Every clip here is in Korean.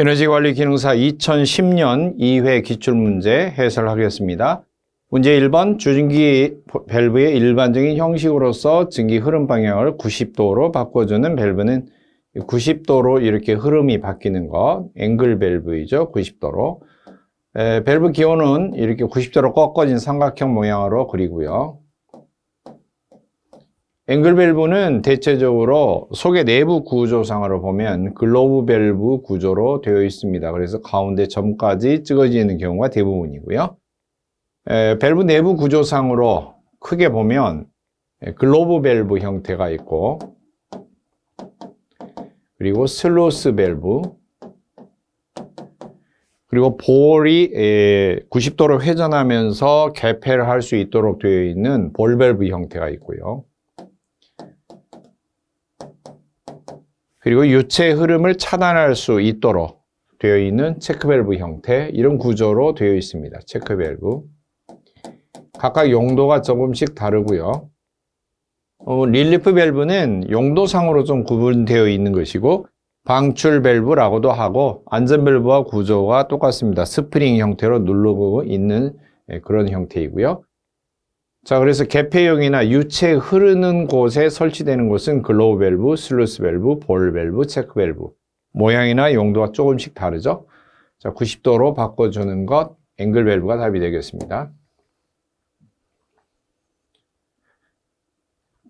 에너지관리 기능사 2010년 2회 기출문제 해설하겠습니다. 문제 1번 주증기 밸브의 일반적인 형식으로서 증기 흐름 방향을 90도로 바꿔주는 밸브는 90도로 이렇게 흐름이 바뀌는 것, 앵글 밸브이죠. 90도로. 밸브 기호는 이렇게 90도로 꺾어진 삼각형 모양으로 그리고요. 앵글 밸브는 대체적으로 속의 내부 구조상으로 보면 글로브 밸브 구조로 되어 있습니다. 그래서 가운데 점까지 찍어지는 경우가 대부분이고요. 밸브 내부 구조상으로 크게 보면 글로브 밸브 형태가 있고, 그리고 슬루스 밸브, 그리고 볼이 90도로 회전하면서 개폐를 할 수 있도록 되어 있는 볼 밸브 형태가 있고요. 그리고 유체 흐름을 차단할 수 있도록 되어 있는 체크 밸브 형태, 이런 구조로 되어 있습니다. 체크 밸브. 각각 용도가 조금씩 다르고요. 릴리프 밸브는 용도상으로 좀 구분되어 있는 것이고, 방출 밸브라고도 하고, 안전 밸브와 구조가 똑같습니다. 스프링 형태로 누르고 있는 그런 형태이고요. 자, 그래서 개폐용이나 유체 흐르는 곳에 설치되는 곳은 글로브 밸브, 슬루스 밸브, 볼 밸브, 체크 밸브. 모양이나 용도가 조금씩 다르죠. 자, 90도로 바꿔주는 것, 앵글 밸브가 답이 되겠습니다.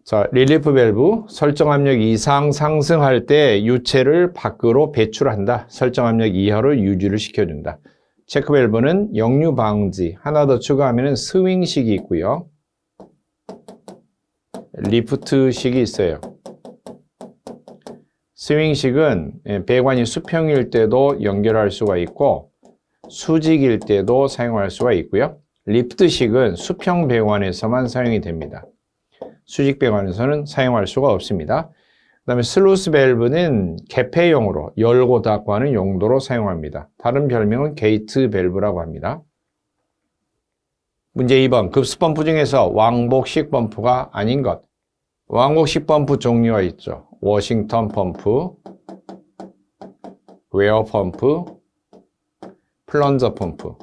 자, 릴리프 밸브, 설정 압력 이상 상승할 때 유체를 밖으로 배출한다. 설정 압력 이하로 유지를 시켜준다. 체크 밸브는 역류 방지, 하나 더 추가하면 스윙식이 있고요. 리프트식이 있어요. 스윙식은 배관이 수평일 때도 연결할 수가 있고, 수직일 때도 사용할 수가 있고요. 리프트식은 수평 배관에서만 사용이 됩니다. 수직 배관에서는 사용할 수가 없습니다. 그 다음에 슬루스 밸브는 개폐용으로 열고 닫고 하는 용도로 사용합니다. 다른 별명은 게이트 밸브라고 합니다. 문제 2번, 급수펌프 중에서 왕복식 펌프가 아닌 것. 왕복식 펌프 종류가 있죠. 워싱턴 펌프, 웨어 펌프, 플런저 펌프.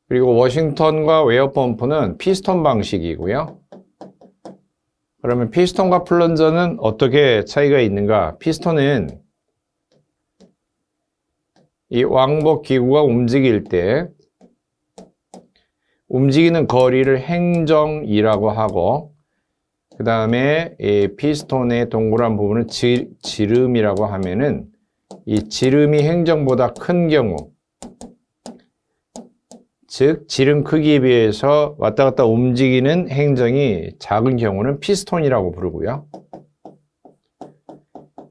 그리고 워싱턴과 웨어 펌프는 피스톤 방식이고요. 그러면 피스톤과 플런저는 어떻게 차이가 있는가? 피스톤은 이 왕복 기구가 움직일 때 움직이는 거리를 행정이라고 하고, 그 다음에 이 피스톤의 동그란 부분을 지름이라고 하면은, 이 지름이 행정보다 큰 경우, 즉 지름 크기에 비해서 왔다 갔다 움직이는 행정이 작은 경우는 피스톤이라고 부르고요.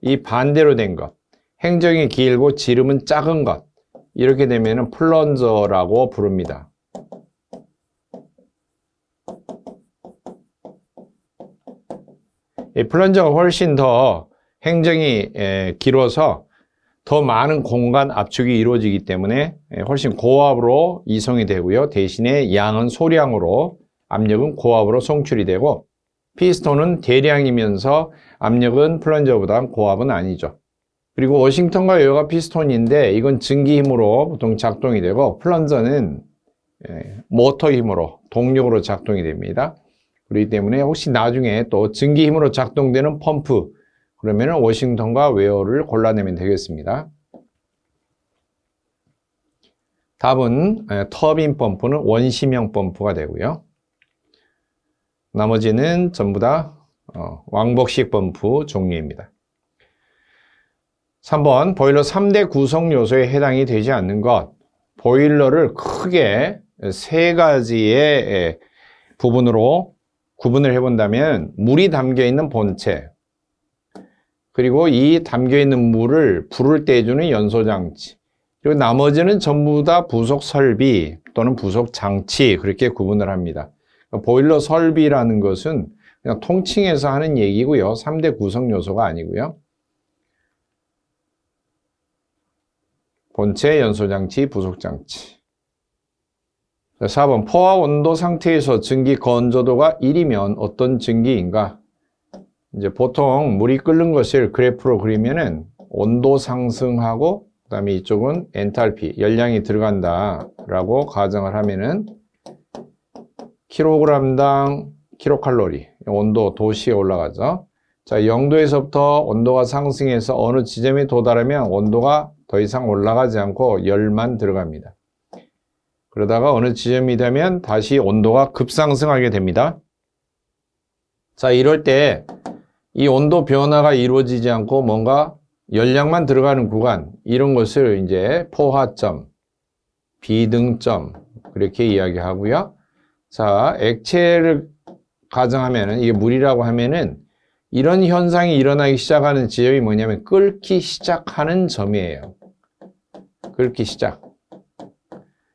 이 반대로 된 것, 행정이 길고 지름은 작은 것, 이렇게 되면은 플런저라고 부릅니다. 이 플런저가 훨씬 더 행정이 길어서 더 많은 공간 압축이 이루어지기 때문에 훨씬 고압으로 이송이 되고요. 대신에 양은 소량으로, 압력은 고압으로 송출이 되고, 피스톤은 대량이면서 압력은 플런저보다 고압은 아니죠. 그리고 워싱턴과 웨어가 피스톤인데 이건 증기 힘으로 보통 작동이 되고, 플런저는 모터 힘으로, 동력으로 작동이 됩니다. 그렇기 때문에 혹시 나중에 또 증기 힘으로 작동되는 펌프, 그러면 워싱턴과 웨어를 골라내면 되겠습니다. 답은 터빈 펌프는 원심형 펌프가 되고요. 나머지는 전부 다 왕복식 펌프 종류입니다. 3번, 보일러 3대 구성 요소에 해당이 되지 않는 것. 보일러를 크게 세 가지의 부분으로 구분을 해본다면, 물이 담겨있는 본체, 그리고 이 담겨있는 물을 불을 떼주는 연소장치, 그리고 나머지는 전부 다 부속 설비 또는 부속 장치, 그렇게 구분을 합니다. 보일러 설비라는 것은 그냥 통칭해서 하는 얘기고요. 3대 구성 요소가 아니고요. 본체, 연소장치, 부속장치. 4번, 포화 온도 상태에서 증기 건조도가 1이면 어떤 증기인가? 이제 보통 물이 끓는 것을 그래프로 그리면은 온도 상승하고 그다음에 이쪽은 엔탈피, 열량이 들어간다라고 가정을 하면은 킬로그램당 킬로칼로리, 온도 도시에 올라가죠. 자, 0도에서부터 온도가 상승해서 어느 지점에 도달하면 온도가 더 이상 올라가지 않고 열만 들어갑니다. 그러다가 어느 지점이 되면 다시 온도가 급상승하게 됩니다. 자, 이럴 때 이 온도 변화가 이루어지지 않고 뭔가 열량만 들어가는 구간, 이런 것을 이제 포화점, 비등점 그렇게 이야기하고요. 자, 액체를 가정하면은, 이게 물이라고 하면은 이런 현상이 일어나기 시작하는 지점이 뭐냐면 끓기 시작하는 점이에요. 끓기 시작.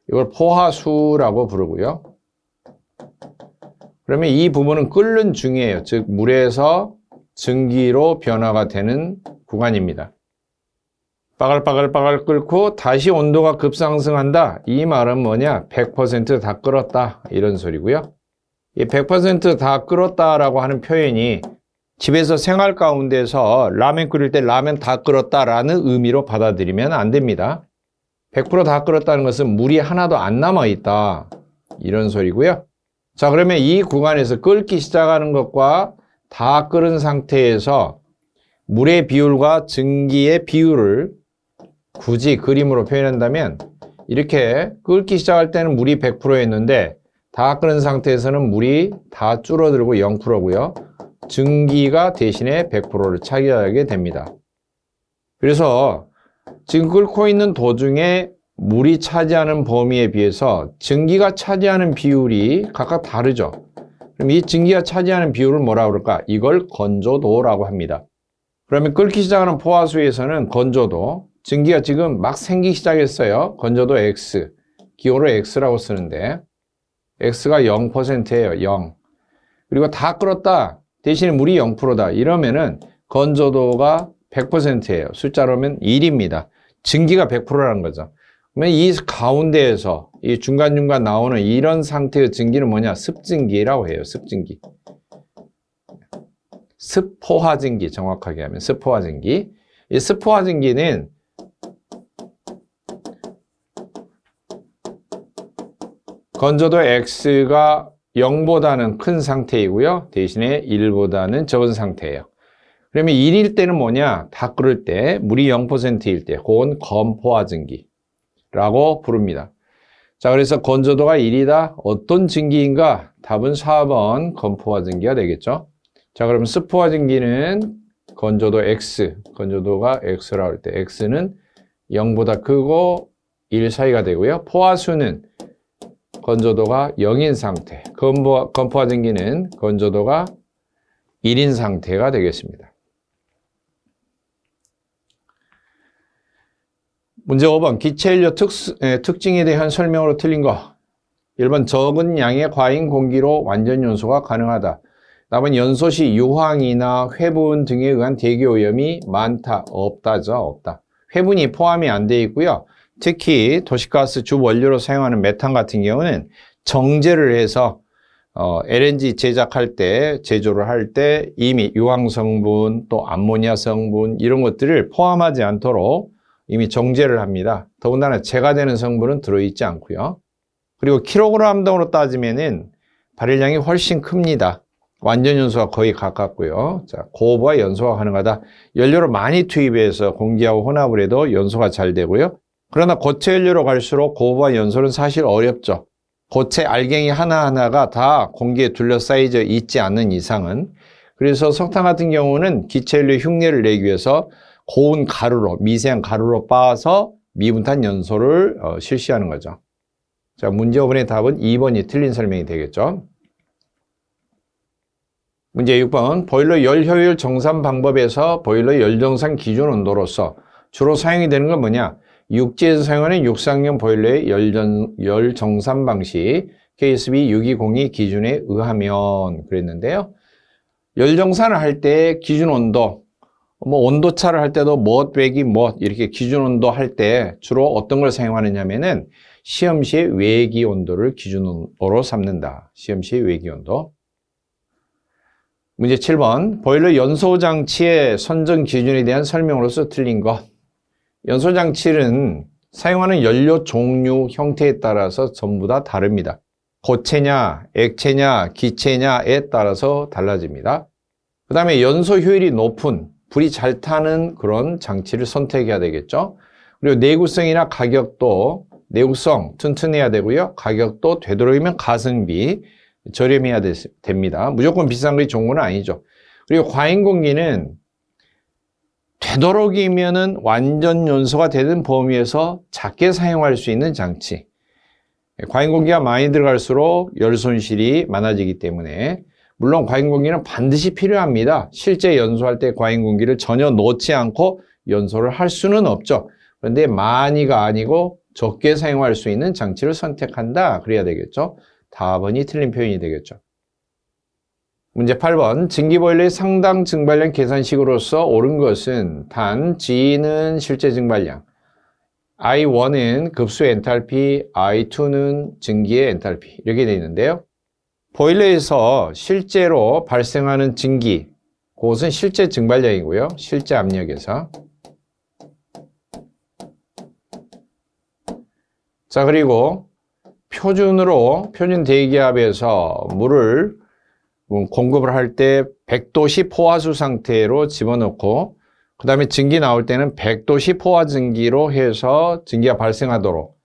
이걸 포화수라고 부르고요. 그러면 이 부분은 끓는 중이에요. 즉 물에서 증기로 변화가 되는 구간입니다. 빠글빠글 끓고 다시 온도가 급상승한다. 이 말은 뭐냐? 100% 다 끓었다. 이런 소리고요. 이 100% 다 끓었다라고 하는 표현이 집에서 생활 가운데서 라면 끓일 때 라면 다 끓었다라는 의미로 받아들이면 안 됩니다. 100% 다 끓었다는 것은 물이 하나도 안 남아있다. 이런 소리고요. 자, 그러면 이 구간에서 끓기 시작하는 것과 다 끓은 상태에서 물의 비율과 증기의 비율을 굳이 그림으로 표현한다면 이렇게 끓기 시작할 때는 물이 100%였는데 다 끓은 상태에서는 물이 다 줄어들고 0%고요. 증기가 대신에 100%를 차지하게 됩니다. 그래서 지금 끓고 있는 도중에 물이 차지하는 범위에 비해서 증기가 차지하는 비율이 각각 다르죠. 그럼 이 증기가 차지하는 비율을 뭐라고 그럴까? 이걸 건조도라고 합니다. 그러면 끓기 시작하는 포화수에서는 건조도, 증기가 지금 막 생기기 시작했어요. 건조도 X, 기호로 X라고 쓰는데 X가 0%예요. 0. 그리고 다 끓었다. 대신에 물이 0%다. 이러면은 건조도가 100%예요. 숫자로 하면 1입니다. 증기가 100%라는 거죠. 그러면 이 가운데에서 이 중간중간 나오는 이런 상태의 증기는 뭐냐? 습증기라고 해요. 습증기. 습포화증기, 정확하게 하면 습포화증기. 이 습포화증기는 건조도 X가 0보다는 큰 상태이고요. 대신에 1보다는 적은 상태예요. 그러면 1일 때는 뭐냐? 다 끓을 때, 물이 0%일 때, 그건 건포화증기라고 부릅니다. 자, 그래서 건조도가 1이다. 어떤 증기인가? 답은 4번 건포화증기가 되겠죠. 자, 그러면 습포화증기는 건조도 X, 건조도가 X라고 할 때 X는 0보다 크고 1 사이가 되고요. 포화수는 건조도가 0인 상태, 건포화증기는 건조도가 1인 상태가 되겠습니다. 문제 5번, 기체연료 특징에 대한 설명으로 틀린 거. 1번, 적은 양의 과잉 공기로 완전 연소가 가능하다. 답은 연소 시 유황이나 회분 등에 의한 대기오염이 많다, 없다죠, 없다. 회분이 포함이 안 돼 있고요. 특히 도시가스 주 원료로 사용하는 메탄 같은 경우는 정제를 해서 LNG 제작할 때, 제조를 할 때 이미 유황 성분, 또 암모니아 성분 이런 것들을 포함하지 않도록 이미 정제를 합니다. 더군다나 제가 되는 성분은 들어있지 않고요. 그리고 킬로그램당으로 따지면은 발열량이 훨씬 큽니다. 완전 연소가 거의 가깝고요. 자, 고부하 연소가 가능하다. 연료를 많이 투입해서 공기하고 혼합을 해도 연소가 잘 되고요. 그러나 고체 연료로 갈수록 고부하 연소는 사실 어렵죠. 고체 알갱이 하나하나가 다 공기에 둘러싸여져 있지 않는 이상은. 그래서 석탄 같은 경우는 기체 연료 흉내를 내기 위해서 고운 가루로, 미세한 가루로 빻아서 미분탄 연소를 실시하는 거죠. 자, 문제 5번의 답은 2번이 틀린 설명이 되겠죠. 문제 6번, 보일러 열 효율 정산 방법에서 보일러 열 정산 기준 온도로서 주로 사용이 되는 건 뭐냐? 육지에서 사용하는 육상용 보일러의 열 정산 방식 KSB 6202 기준에 의하면 그랬는데요. 열 정산을 할 때 기준 온도, 뭐 온도차를 할 때도 뭐 빼기 뭐 이렇게 기준 온도 할 때 주로 어떤 걸 사용하느냐면은 시험시의 외기 온도를 기준으로 삼는다. 시험시의 외기 온도. 문제 7번. 보일러 연소장치의 선정 기준에 대한 설명으로서 틀린 것. 연소장치는 사용하는 연료 종류, 형태에 따라서 전부 다 다릅니다. 고체냐, 액체냐, 기체냐에 따라서 달라집니다. 그 다음에 연소 효율이 높은, 불이 잘 타는 그런 장치를 선택해야 되겠죠. 그리고 내구성이나 가격도, 내구성 튼튼해야 되고요. 가격도 되도록이면 가성비, 저렴해야 됩니다. 무조건 비싼 게 좋은 건 아니죠. 그리고 과잉공기는 되도록이면은 완전 연소가 되는 범위에서 작게 사용할 수 있는 장치. 과잉공기가 많이 들어갈수록 열 손실이 많아지기 때문에 물론 과잉공기는 반드시 필요합니다. 실제 연소할 때 과잉공기를 전혀 넣지 않고 연소를 할 수는 없죠. 그런데 많이가 아니고 적게 사용할 수 있는 장치를 선택한다. 그래야 되겠죠. 답번이 틀린 표현이 되겠죠. 문제 8번. 증기보일러의 상당 증발량 계산식으로서 옳은 것은 단 G는 실제 증발량, I1은 급수 엔탈피, I2는 증기의 엔탈피 이렇게 되어 있는데요. 보일러에서 실제로 발생하는 증기, 그것은 실제 증발량이고요. 실제 압력에서. 자, 그리고 표준 대기압에서 물을 공급을 할 때 100도씨 포화수 상태로 집어넣고 그 다음에 증기 나올 때는 100도씨 포화 증기로 해서 증기가 발생하도록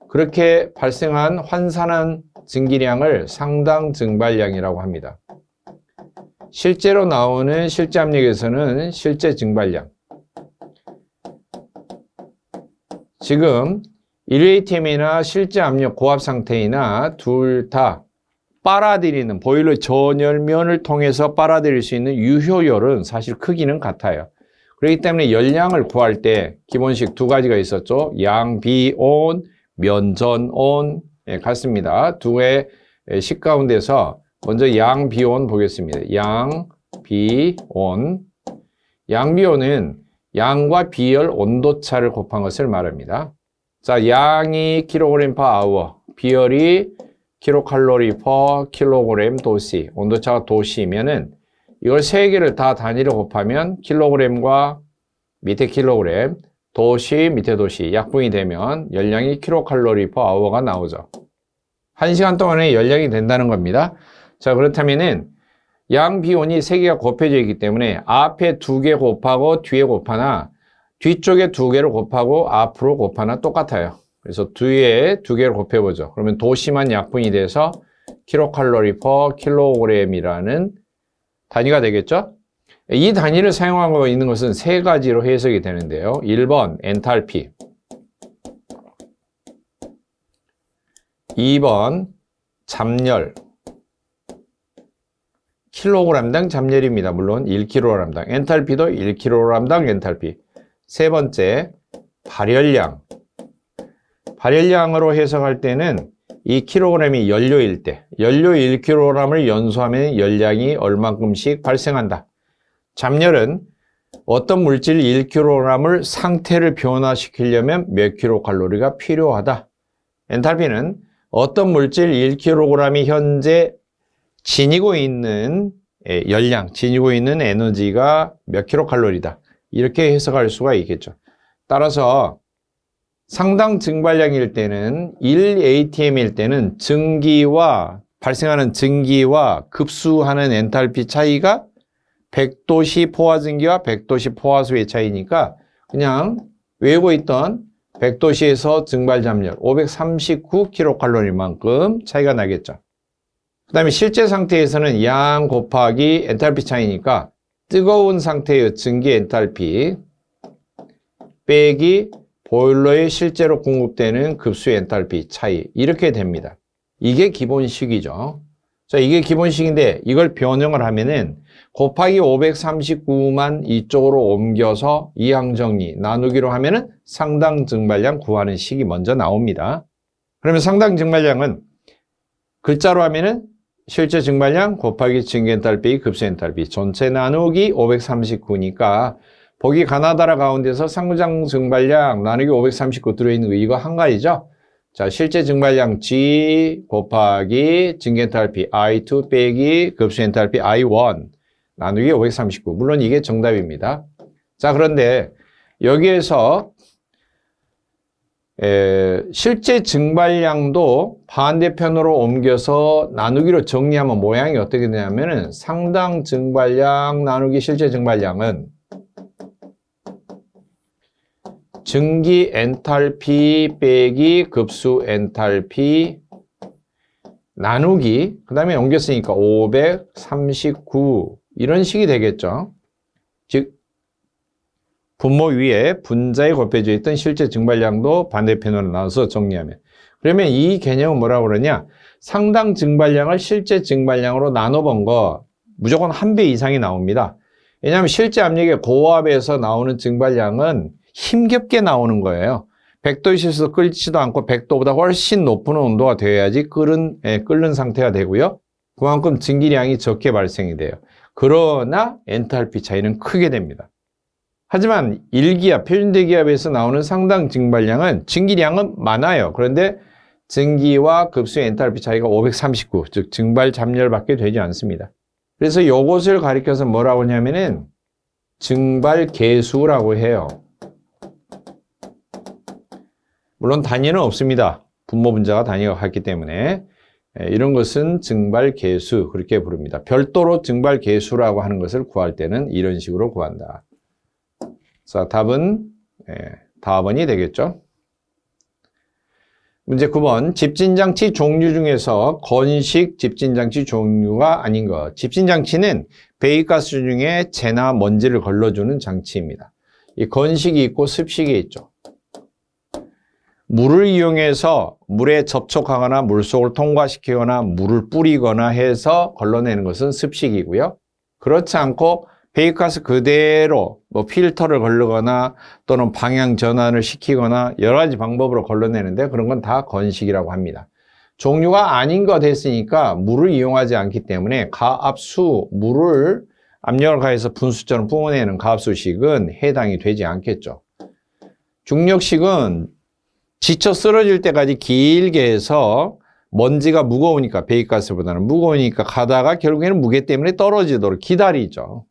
그렇게 발생한 환산한 증기량을 상당 증발량이라고 합니다. 실제로 나오는 실제 압력에서는 실제 증발량. 지금 1atm이나 실제 압력 고압 상태이나 둘 다 빨아들이는 보일러 전열면을 통해서 빨아들일 수 있는 유효열은 사실 크기는 같아요. 그렇기 때문에 열량을 구할 때 기본식 두 가지가 있었죠. 양비온, 면전온 같습니다. 두 개의 식 가운데서 먼저 양비온 보겠습니다. 양비온. 양비온은 양과 비열 온도차를 곱한 것을 말합니다. 자, 양이 kg per hour, 비열이 kcal per kg 도시, 온도차가 도시면은 이걸 세 개를 다 단위로 곱하면 킬로그램과 밑에 킬로그램, 도시 밑에 도시 약분이 되면 열량이 kcal per hour가 나오죠. 1시간 동안에 열량이 된다는 겁니다. 자, 그렇다면은 양비온이 세 개가 곱해져 있기 때문에 앞에 두 개 곱하고 뒤에 곱하나 뒤쪽에 두 개를 곱하고 앞으로 곱하나 똑같아요. 그래서 뒤에 두 개를 곱해보죠. 그러면 도시만 약분이 돼서 kcal per kg이라는 단위가 되겠죠? 이 단위를 사용하고 있는 것은 세 가지로 해석이 되는데요. 1번 엔탈피, 2번 잠열, 킬로그램당 잠열입니다. 물론 1kg당 엔탈피도 1kg당 엔탈피. 세 번째 발열량, 발열량으로 해석할 때는 이 킬로그램이 연료일 때 연료 1kg을 연소하면 열량이 얼만큼씩 발생한다. 잠열은 어떤 물질 1kg을 상태를 변화시키려면 몇 킬로칼로리가 필요하다. 엔탈피는 어떤 물질 1kg이 현재 지니고 있는 열량, 지니고 있는 에너지가 몇 킬로칼로리다. 이렇게 해석할 수가 있겠죠. 따라서 상당 증발량일 때는 1atm일 때는 발생하는 증기와 급수하는 엔탈피 차이가 100도씨 포화 증기와 100도씨 포화수의 차이니까 그냥 외우고 있던 100도씨에서 증발 잠열 539kcal만큼 차이가 나겠죠. 그 다음에 실제 상태에서는 양 곱하기 엔탈피 차이니까 뜨거운 상태의 증기 엔탈피 빼기 보일러에 실제로 공급되는 급수 엔탈피 차이 이렇게 됩니다. 이게 기본식이죠. 자, 이게 기본식인데 이걸 변형을 하면은 곱하기 539만 이쪽으로 옮겨서 이항정리 나누기로 하면은 상당 증발량 구하는 식이 먼저 나옵니다. 그러면 상당 증발량은 글자로 하면은 실제 증발량 곱하기 증기 엔탈피 급수 엔탈피 전체 나누기 539니까 보기 가나다라 가운데서 상장 증발량 나누기 539 들어있는 거 이거 한 가지죠. 자, 실제 증발량 G 곱하기 증기 엔탈피 I2 빼기 급수 엔탈피 I1 나누기 539. 물론 이게 정답입니다. 자, 그런데 여기에서 실제 증발량도 반대편으로 옮겨서 나누기로 정리하면 모양이 어떻게 되냐면은 상당 증발량 나누기 실제 증발량은 증기 엔탈피 빼기 급수 엔탈피 나누기 그 다음에 옮겼으니까 539 이런 식이 되겠죠. 즉 분모 위에 분자에 곱해져 있던 실제 증발량도 반대편으로 나눠서 정리하면 그러면 이 개념은 뭐라고 그러냐, 상당 증발량을 실제 증발량으로 나눠본 거 무조건 1배 이상이 나옵니다. 왜냐하면 실제 압력의 고압에서 나오는 증발량은 힘겹게 나오는 거예요. 100도씨에서 끓지도 않고 100도보다 훨씬 높은 온도가 되어야지 끓는 상태가 되고요. 그만큼 증기량이 적게 발생이 돼요. 그러나 엔탈피 차이는 크게 됩니다. 하지만 1기압, 표준대기압에서 나오는 상당 증발량은 증기량은 많아요. 그런데 증기와 급수의 엔탈피 차이가 539, 즉 증발 잠열밖에 되지 않습니다. 그래서 이것을 가리켜서 뭐라고 하냐면은 증발 계수라고 해요. 물론 단위는 없습니다. 분모 분자가 단위가 같기 때문에 이런 것은 증발 계수 그렇게 부릅니다. 별도로 증발 계수라고 하는 것을 구할 때는 이런 식으로 구한다. 자, 답은 다번이 되겠죠. 문제 9번. 집진장치 종류 중에서 건식 집진장치 종류가 아닌 것. 집진장치는 배기가스 중에 재나 먼지를 걸러주는 장치입니다. 이 건식이 있고 습식이 있죠. 물을 이용해서 물에 접촉하거나 물속을 통과시키거나 물을 뿌리거나 해서 걸러내는 것은 습식이고요. 그렇지 않고 배기가스 그대로 뭐 필터를 걸르거나 또는 방향 전환을 시키거나 여러 가지 방법으로 걸러내는데 그런 건 다 건식이라고 합니다. 종류가 아닌 것 했으니까 물을 이용하지 않기 때문에 가압수, 물을 압력을 가해서 분수처럼 뿜어내는 가압수식은 해당이 되지 않겠죠. 중력식은 지쳐 쓰러질 때까지 길게 해서 먼지가 무거우니까 배기가스보다는 무거우니까 가다가 결국에는 무게 때문에 떨어지도록 기다리죠.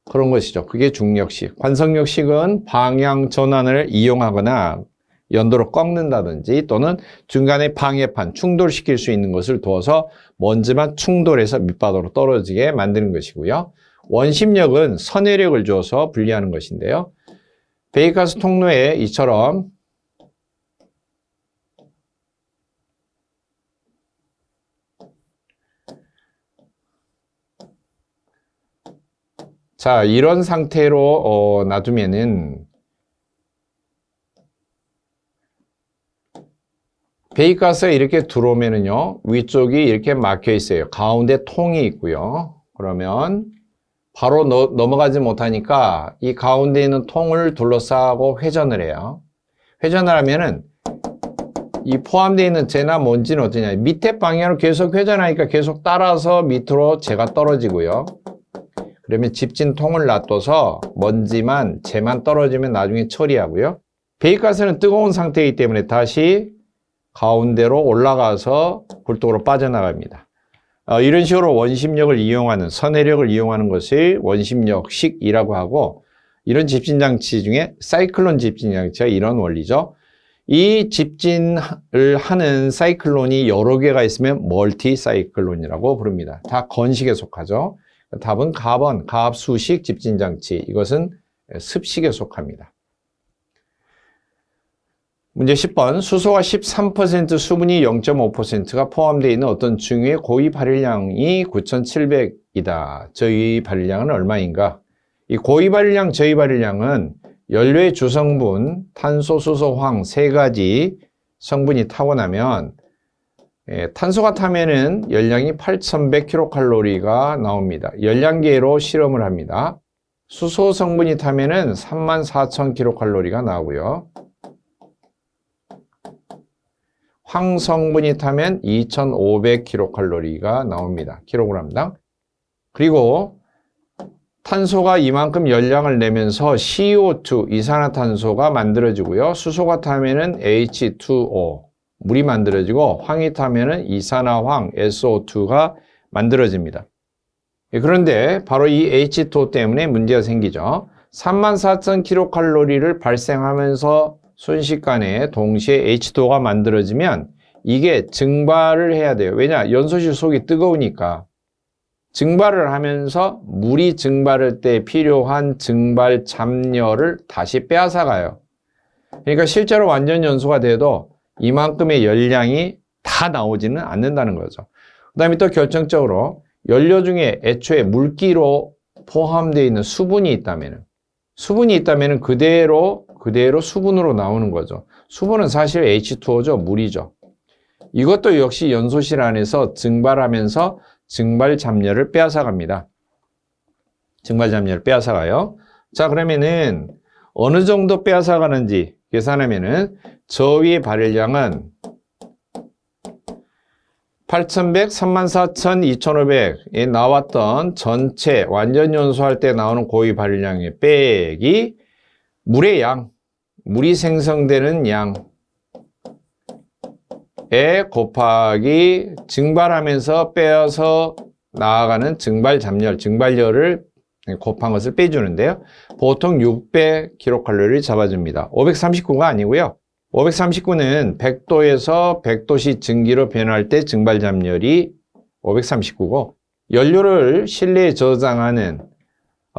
그런 것이죠. 그게 중력식. 관성력식은 방향 전환을 이용하거나 연도로 꺾는다든지 또는 중간에 방해판, 충돌시킬 수 있는 것을 두어서 먼지만 충돌해서 밑바닥으로 떨어지게 만드는 것이고요. 원심력은 선회력을 주어서 분리하는 것인데요. 배기가스 통로에 이처럼 자, 이런 상태로 놔두면은 배기가스가 이렇게 들어오면은요, 위쪽이 이렇게 막혀 있어요. 가운데 통이 있고요. 그러면 바로 넘어가지 못하니까 이 가운데 있는 통을 둘러싸고 회전을 해요. 회전을 하면은 이 포함되어 있는 재나 먼지는 어떠냐, 밑에 방향으로 계속 회전하니까 계속 따라서 밑으로 재가 떨어지고요. 그러면 집진통을 놔둬서 먼지만, 재만 떨어지면 나중에 처리하고요. 배기가스는 뜨거운 상태이기 때문에 다시 가운데로 올라가서 굴뚝으로 빠져나갑니다. 이런 식으로 원심력을 이용하는, 선회력을 이용하는 것을 원심력식이라고 하고, 이런 집진장치 중에 사이클론 집진장치가 이런 원리죠. 이 집진을 하는 사이클론이 여러 개가 있으면 멀티 사이클론이라고 부릅니다. 다 건식에 속하죠. 답은 가번, 가압수식 집진장치. 이것은 습식에 속합니다. 문제 10번. 수소가 13%, 수분이 0.5%가 포함되어 있는 어떤 중유의 고유 발열량이 9,700이다. 저희 발열량은 얼마인가? 이 고유 발열량, 저희 발열량은 연료의 주성분, 탄소, 수소, 황 세 가지 성분이 타고 나면 탄소가 타면은 열량이 8,100kcal가 나옵니다. 열량계로 실험을 합니다. 수소 성분이 타면은 34,000kcal가 나오고요. 황 성분이 타면 2,500kcal가 나옵니다. 킬로그램당. 그리고 탄소가 이만큼 열량을 내면서 CO2, 이산화탄소가 만들어지고요. 수소가 타면은 H2O, 물이 만들어지고 황이 타면은 이산화황, SO2가 만들어집니다. 그런데 바로 이 H2O 때문에 문제가 생기죠. 34,000kcal를 발생하면서 순식간에 동시에 H2O가 만들어지면 이게 증발을 해야 돼요. 왜냐? 연소실 속이 뜨거우니까. 증발을 하면서 물이 증발할 때 필요한 증발 잡열을 다시 빼앗아가요. 그러니까 실제로 완전 연소가 돼도 이만큼의 열량이 다 나오지는 않는다는 거죠. 그 다음에 또 결정적으로 연료 중에 애초에 물기로 포함되어 있는 수분이 있다면 그대로 수분으로 나오는 거죠. 수분은 사실 H2O죠. 물이죠. 이것도 역시 연소실 안에서 증발하면서 증발 잡열을 빼앗아갑니다. 증발 잡열을 빼앗아가요. 자, 그러면은 어느 정도 빼앗아가는지 계산하면은 저 위의 발열량은 8,100, 34,000, 2,500에 나왔던 전체 완전 연소할 때 나오는 고유 발열량의 빼기 물의 양, 물이 생성되는 양에 곱하기 증발하면서 빼어서 나아가는 증발 잡열, 증발열을 곱한 것을 빼주는데요. 보통 600kcal 잡아줍니다. 539가 아니고요. 539는 100도에서 100도씨 증기로 변할 때 증발 잡열이 539고, 연료를 실내에 저장하는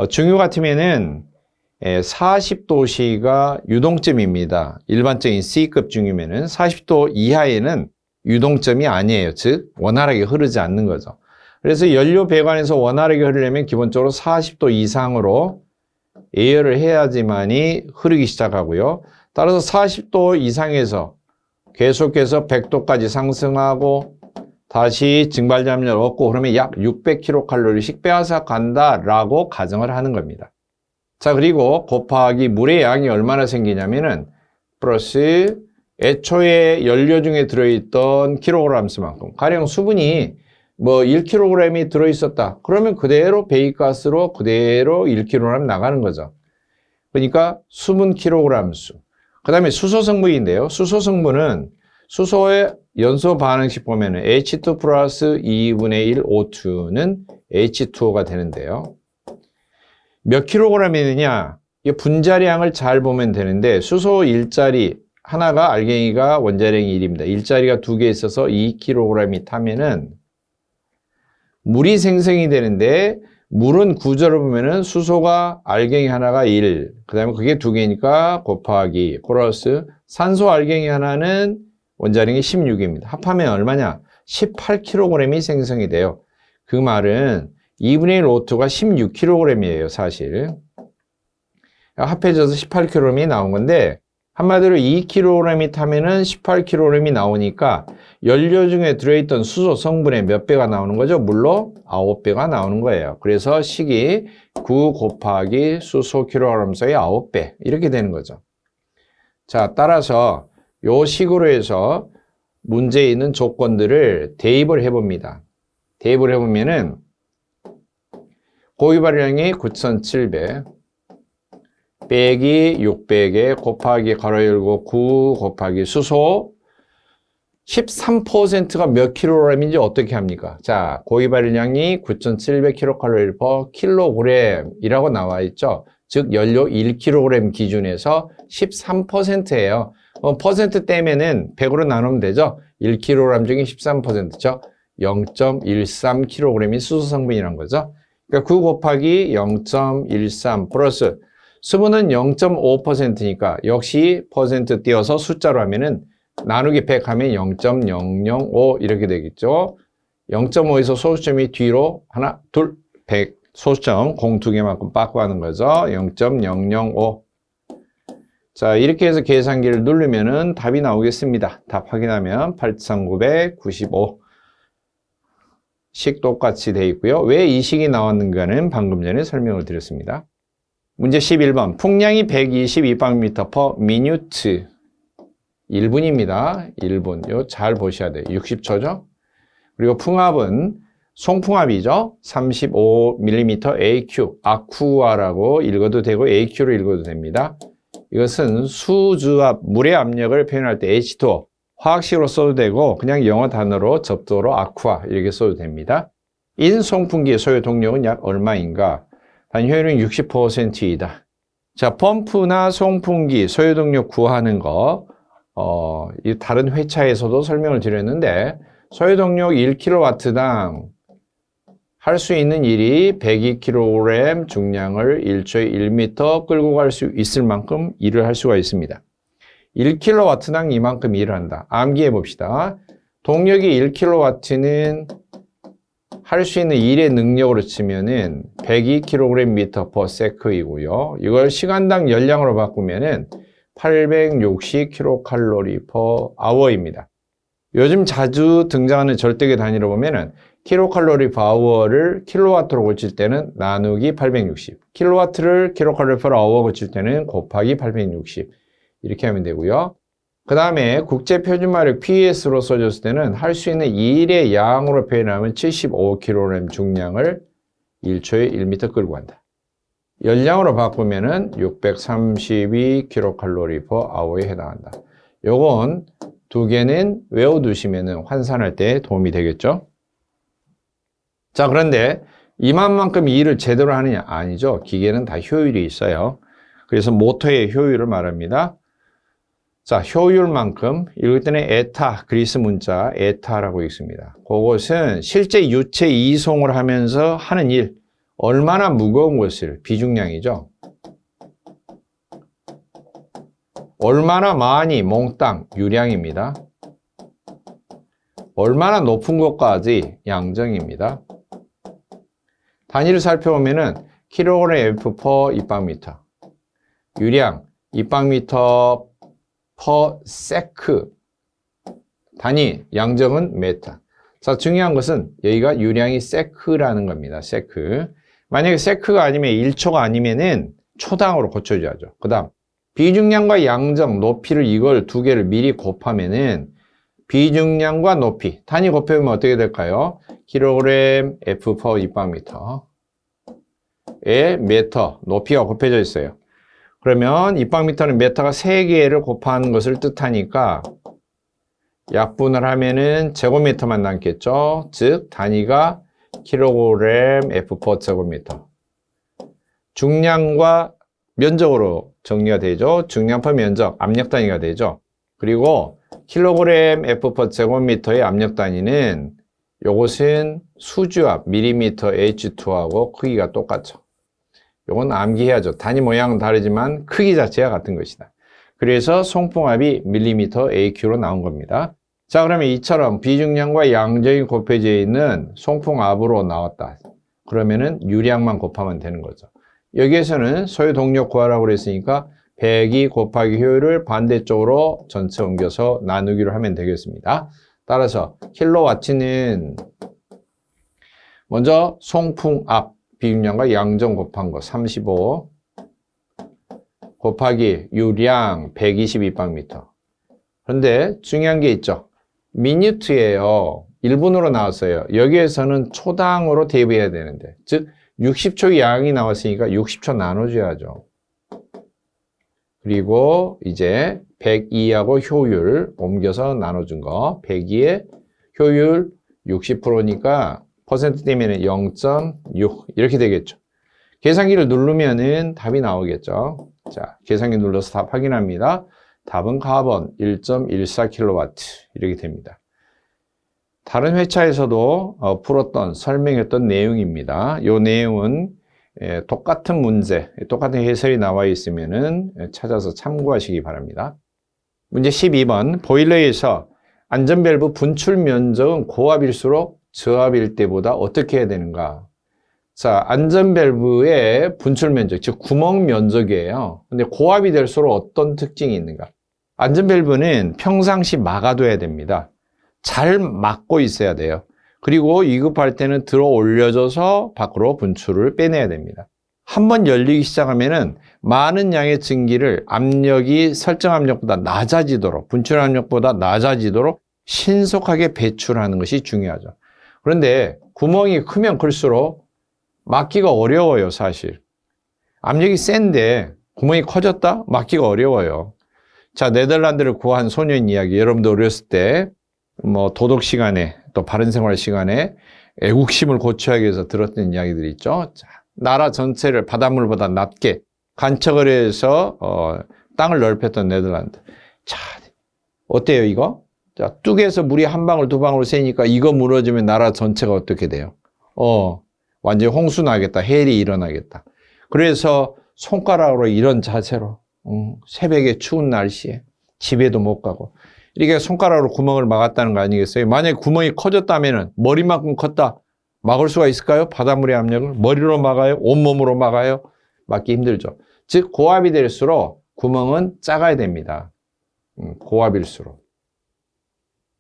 중유 같으면은 40도씨가 유동점입니다. 일반적인 C급 중유면은 40도 이하에는 유동점이 아니에요. 즉 원활하게 흐르지 않는 거죠. 그래서 연료 배관에서 원활하게 흐르려면 기본적으로 40도 이상으로 예열을 해야지만이 흐르기 시작하고요. 따라서 40도 이상에서 계속해서 100도까지 상승하고 다시 증발 잡열 얻고 그러면 약 600kcal씩 빼앗아 간다라고 가정을 하는 겁니다. 자, 그리고 곱하기 물의 양이 얼마나 생기냐면은 플러스 애초에 연료 중에 들어있던 킬로그램 수만큼, 가령 수분이 뭐 1kg이 들어있었다. 그러면 그대로 배기가스로 그대로 1kg 나가는 거죠. 그러니까 수분 킬로그램 수. 그 다음에 수소 성분인데요. 수소 성분은 수소의 연소 반응식 보면은 H2 플러스 2분의 1 O2는 H2O가 되는데요. 몇 킬로그램이느냐? 이 분자량을 잘 보면 되는데 수소 일자리 하나가 알갱이가 원자량이 1입니다. 일자리가 2개 있어서 2kg이 타면은 물이 생성이 되는데 물은 구조를 보면은 수소가 알갱이 하나가 1, 그 다음에 그게 2개니까 곱하기 플러스 산소 알갱이 하나는 원자량이 16입니다. 합하면 얼마냐? 18kg이 생성이 돼요. 그 말은 2분의 1 O2가 16kg이에요, 사실. 합해져서 18kg이 나온 건데 한마디로 2kg이 타면은 18kg이 나오니까 연료 중에 들어있던 수소 성분의 몇 배가 나오는 거죠? 물로 9배가 나오는 거예요. 그래서 식이 9 곱하기 수소 킬로그램수의 9배 이렇게 되는 거죠. 자, 따라서 요 식으로 해서 문제에 있는 조건들을 대입을 해봅니다. 대입을 해보면은 고유 발열량이 9,700 빼기 600에 곱하기 가로 열고 9 곱하기 수소 13%가 몇 킬로그램인지 어떻게 합니까? 자, 고유 발열량이 9,700kcal per kg이라고 나와 있죠. 즉 연료 1kg 기준에서 13%예요. 퍼센트 떼면은 100으로 나누면 되죠. 1kg 중에 13%죠. 0.13kg이 수소 성분이란 거죠. 그러니까 9 곱하기 0.13 플러스 수분은 0.5%니까 역시 퍼센트 띄어서 숫자로 하면은 나누기 100 하면 0.005 이렇게 되겠죠. 0.5에서 소수점이 뒤로 하나, 둘, 100 소수점 공 2개만큼 빠꾸 하는 거죠. 0.005. 자, 이렇게 해서 계산기를 누르면은 답이 나오겠습니다. 답 확인하면 8,995. 식 똑같이 돼 있고요. 왜 이 식이 나왔는가는 방금 전에 설명을 드렸습니다. 문제 11번. 풍량이 122방미터 per minute. 1분입니다. 1분. 요 잘 보셔야 돼요. 60초죠? 그리고 풍압은 송풍압이죠. 35mm AQ. 아쿠아라고 읽어도 되고 AQ로 읽어도 됩니다. 이것은 수주압, 물의 압력을 표현할 때 H2O. 화학식으로 써도 되고 그냥 영어 단어로 접두어로 아쿠아 이렇게 써도 됩니다. 인 송풍기의 소요 동력은 약 얼마인가? 단 효율은 60%이다. 자, 펌프나 송풍기 소요 동력 구하는 거 이 다른 회차에서도 설명을 드렸는데 소요 동력 1kW당 할 수 있는 일이 102kg 중량을 1초에 1m 끌고 갈 수 있을 만큼 일을 할 수가 있습니다. 1kW당 이만큼 일을 한다. 암기해 봅시다. 동력이 1kW는 할 수 있는 일의 능력으로 치면은 102kg/s이고요. 이걸 시간당 열량으로 바꾸면은 860kcal/h입니다. 요즘 자주 등장하는 절대계 단위로 보면은 kcal/h를 킬로와트로 고칠 때는 나누기 860, 킬로와트를 kcal/h 고칠 때는 곱하기 860 이렇게 하면 되고요. 그 다음에 국제표준마력 PS로 써줬을 때는 할 수 있는 일의 양으로 표현하면 75kg 중량을 1초에 1m 끌고 간다. 열량으로 바꾸면은 632kcal/h에 해당한다. 요건 두 개는 외워두시면은 환산할 때 도움이 되겠죠. 자, 그런데 이만큼 일을 제대로 하느냐? 아니죠. 기계는 다 효율이 있어요. 그래서 모터의 효율을 말합니다. 자, 효율만큼 읽을 때는 에타, 그리스 문자 에타라고 읽습니다. 그것은 실제 유체 이송을 하면서 하는 일, 얼마나 무거운 것을, 비중량이죠. 얼마나 많이, 몽땅, 유량입니다. 얼마나 높은 것까지, 양정입니다. 단위를 살펴보면은 kg/f/입방미터, 유량, 입방미터 per 단위, 양정은 메타. 자, 중요한 것은 여기가 유량이 세크라는 겁니다. 세크. 만약에 세크가 아니면 1초가 아니면은 초당으로 고쳐줘야죠. 그 다음 비중량과 양정, 높이를 이걸 두 개를 미리 곱하면은 비중량과 높이 단위 곱해보면 어떻게 될까요? kg/f/입방미터에 메터, 높이가 곱해져 있어요. 그러면 입방미터는 메타가 3개를 곱한 것을 뜻하니까 약분을 하면은 제곱미터만 남겠죠. 즉 단위가 kg/f/제곱미터. 중량과 면적으로 정리가 되죠. 중량 per 면적, 압력 단위가 되죠. 그리고 kg/f/제곱미터의 압력 단위는 요것은 수주압 밀리미터 H2하고 크기가 똑같죠. 요건 암기해야죠. 단위 모양은 다르지만 크기 자체가 같은 것이다. 그래서 송풍압이 밀리미터 AQ로 나온 겁니다. 자, 그러면 이처럼 비중량과 양정이 곱해져 있는 송풍압으로 나왔다. 그러면은 유량만 곱하면 되는 거죠. 여기에서는 소요 동력 구하라고 그랬으니까 102 곱하기 효율을 반대쪽으로 전체 옮겨서 나누기로 하면 되겠습니다. 따라서 킬로와트는 먼저 송풍압 비중량과 양정 곱한 거 35 곱하기 유량 122방미터. 그런데 중요한 게 있죠. 미니트예요. 1분으로 나왔어요. 여기에서는 초당으로 대입해야 되는데, 즉 60초 양이 나왔으니까 60초 나눠줘야죠. 그리고 이제 102하고 효율 옮겨서 나눠준 거 102의 효율 60%니까 퍼센트 때문에 0.6 이렇게 되겠죠. 계산기를 누르면은 답이 나오겠죠. 자, 계산기 눌러서 답 확인합니다. 답은 카본 1.14kW 이렇게 됩니다. 다른 회차에서도 풀었던 설명했던 내용입니다. 이 내용은 똑같은 문제, 똑같은 해설이 나와 있으면은 찾아서 참고하시기 바랍니다. 문제 12번 보일러에서 안전밸브 분출 면적은 고압일수록 저압일 때보다 어떻게 해야 되는가? 자, 안전밸브의 분출 면적, 즉 구멍 면적이에요. 근데 고압이 될수록 어떤 특징이 있는가? 안전밸브는 평상시 막아둬야 됩니다. 잘 막고 있어야 돼요. 그리고 위급할 때는 들어 올려줘서 밖으로 분출을 빼내야 됩니다. 한번 열리기 시작하면은 많은 양의 증기를 압력이 설정 압력보다 낮아지도록, 분출 압력보다 낮아지도록 신속하게 배출하는 것이 중요하죠. 그런데 구멍이 크면 클수록 막기가 어려워요, 사실. 압력이 센데 구멍이 커졌다? 막기가 어려워요. 자, 네덜란드를 구한 소년 이야기. 여러분도 어렸을 때, 도덕 시간에, 또 바른 생활 시간에, 애국심을 고취하기 위해서 들었던 이야기들이 있죠. 자, 나라 전체를 바닷물보다 낮게 간척을 해서 땅을 넓혔던 네덜란드. 자, 어때요 이거? 자, 뚝에서 물이 한 방울 두 방울 새니까 이거 무너지면 나라 전체가 어떻게 돼요? 완전히 홍수 나겠다. 해일이 일어나겠다. 그래서 손가락으로 이런 자세로 새벽에 추운 날씨에 집에도 못 가고 이렇게 손가락으로 구멍을 막았다는 거 아니겠어요? 만약에 구멍이 커졌다면 머리만큼 컸다. 막을 수가 있을까요? 바닷물의 압력을 머리로 막아요? 온몸으로 막아요? 막기 힘들죠. 즉 고압이 될수록 구멍은 작아야 됩니다. 고압일수록.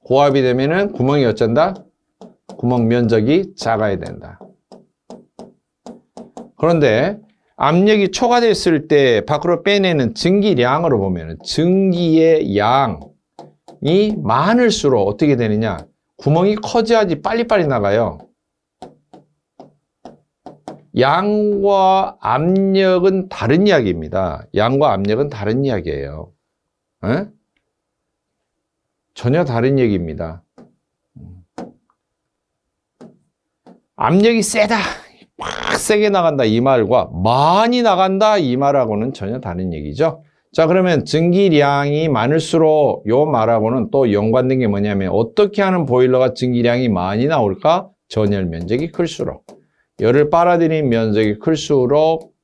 고압이 되면은 구멍이 어쩐다? 구멍 면적이 작아야 된다. 그런데 압력이 초과됐을 때 밖으로 빼내는 증기량으로 보면 증기의 양이 많을수록 어떻게 되느냐? 구멍이 커져야지 빨리빨리 나가요. 양과 압력은 다른 이야기입니다. 양과 압력은 다른 이야기예요. 에? 전혀 다른 얘기입니다. 압력이 세다, 막 세게 나간다 이 말과 많이 나간다 이 말하고는 전혀 다른 얘기죠. 자, 그러면 증기량이 많을수록 요 말하고는 또 연관된 게 뭐냐면 어떻게 하는 보일러가 증기량이 많이 나올까? 전열 면적이 클수록. 열을 빨아들인 면적이 클수록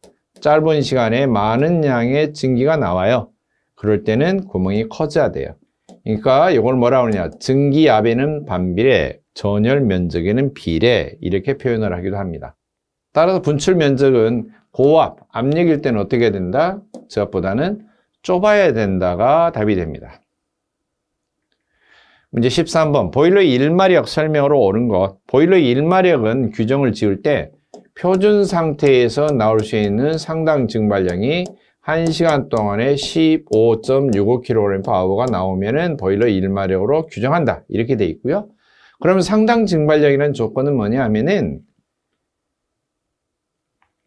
짧은 시간에 많은 양의 증기가 나와요. 그럴 때는 구멍이 커져야 돼요. 그러니까 이걸 뭐라고 하느냐? 증기압에는 반비례, 전열 면적에는 비례 이렇게 표현을 하기도 합니다. 따라서 분출 면적은 고압, 압력일 때는 어떻게 해야 된다? 저압보다는 좁아야 된다가 답이 됩니다. 문제 13번 보일러의 일마력 설명으로 옳은 것. 보일러의 일마력은 규정을 지을 때 표준 상태에서 나올 수 있는 상당 증발량이 1시간 동안에 15.65kg/h가 나오면은 보일러 일마력으로 규정한다. 이렇게 돼 있고요. 그러면 상당 증발력이라는 조건은 뭐냐 하면은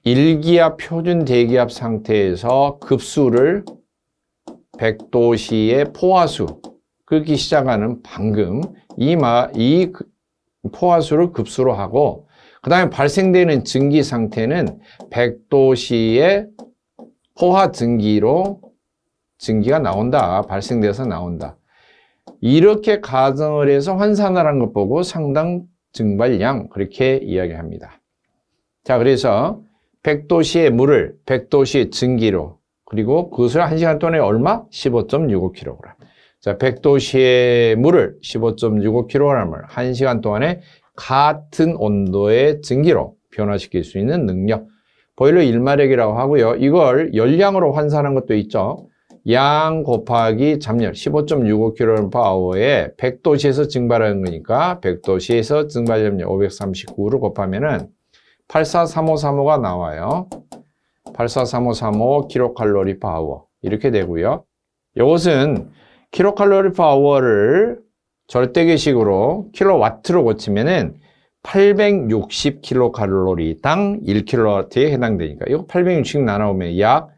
1기압 표준 대기압 상태에서 급수를 100도씨의 포화수 끓기 시작하는 방금 이 포화수를 급수로 하고 그 다음에 발생되는 증기 상태는 100도씨의 포화 증기로 증기가 나온다. 발생돼서 나온다. 이렇게 가정을 해서 환산을 한 것 보고 상당 증발량 그렇게 이야기합니다. 자, 그래서 100도씨의 물을 100도씨의 증기로 그리고 그것을 1시간 동안에 얼마? 15.65kg. 자, 100도씨의 물을 15.65kg을 1시간 동안에 같은 온도의 증기로 변화시킬 수 있는 능력. 보일러 일마력이라고 하고요. 이걸 열량으로 환산한 것도 있죠. 양 곱하기 잠열 15.65kg/h에 100도씨에서 증발하는 거니까 100도씨에서 증발염력 539를 곱하면은 843535가 나와요. 843535 kcal/h 이렇게 되고요. 이것은 kcal/h를 절대계식으로 킬로와트로 고치면은 860kcal/당 1kW에 해당되니까 이거 860 나누면 약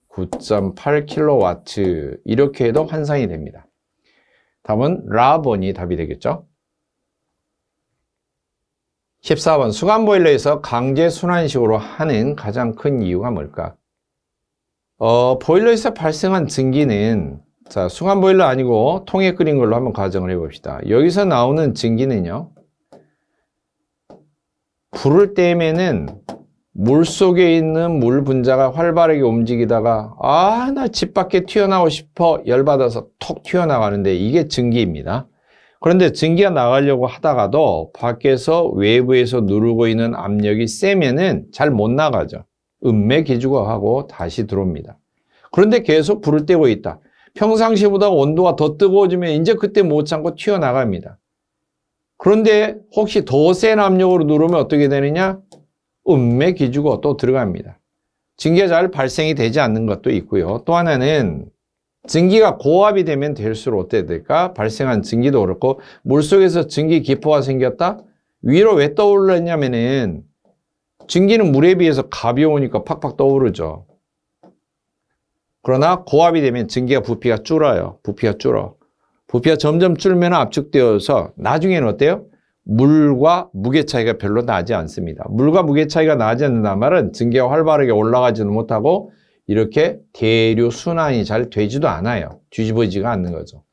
9.8kW 이렇게 해도 환산이 됩니다. 답은 라번이 답이 되겠죠. 14번 수간보일러에서 강제 순환식으로 하는 가장 큰 이유가 뭘까? 보일러에서 발생한 증기는 자, 수간보일러 아니고 통에 끓인 걸로 한번 가정을 해봅시다. 여기서 나오는 증기는요. 불을 떼면은 물 속에 있는 물 분자가 활발하게 움직이다가 나 집 밖에 튀어나오고 싶어 열받아서 톡 튀어나가는데 이게 증기입니다. 그런데 증기가 나가려고 하다가도 밖에서 외부에서 누르고 있는 압력이 세면은 잘 못 나가죠. 음매 기주거하고 다시 들어옵니다. 그런데 계속 불을 떼고 있다. 평상시보다 온도가 더 뜨거워지면 이제 그때 못 참고 튀어나갑니다. 그런데 혹시 더 센 압력으로 누르면 어떻게 되느냐? 음매 기주거 또 들어갑니다. 증기가 잘 발생이 되지 않는 것도 있고요. 또 하나는 증기가 고압이 되면 될수록 어떻게 될까? 발생한 증기도 그렇고 물속에서 증기 기포가 생겼다? 위로 왜 떠오르냐면은 증기는 물에 비해서 가벼우니까 팍팍 떠오르죠. 그러나 고압이 되면 증기가 부피가 줄어요. 부피가 줄어. 부피가 점점 줄면 압축되어서 나중에는 어때요? 물과 무게 차이가 별로 나지 않습니다. 물과 무게 차이가 나지 않는다는 말은 증기가 활발하게 올라가지도 못하고 이렇게 대류 순환이 잘 되지도 않아요. 뒤집어지지가 않는 거죠.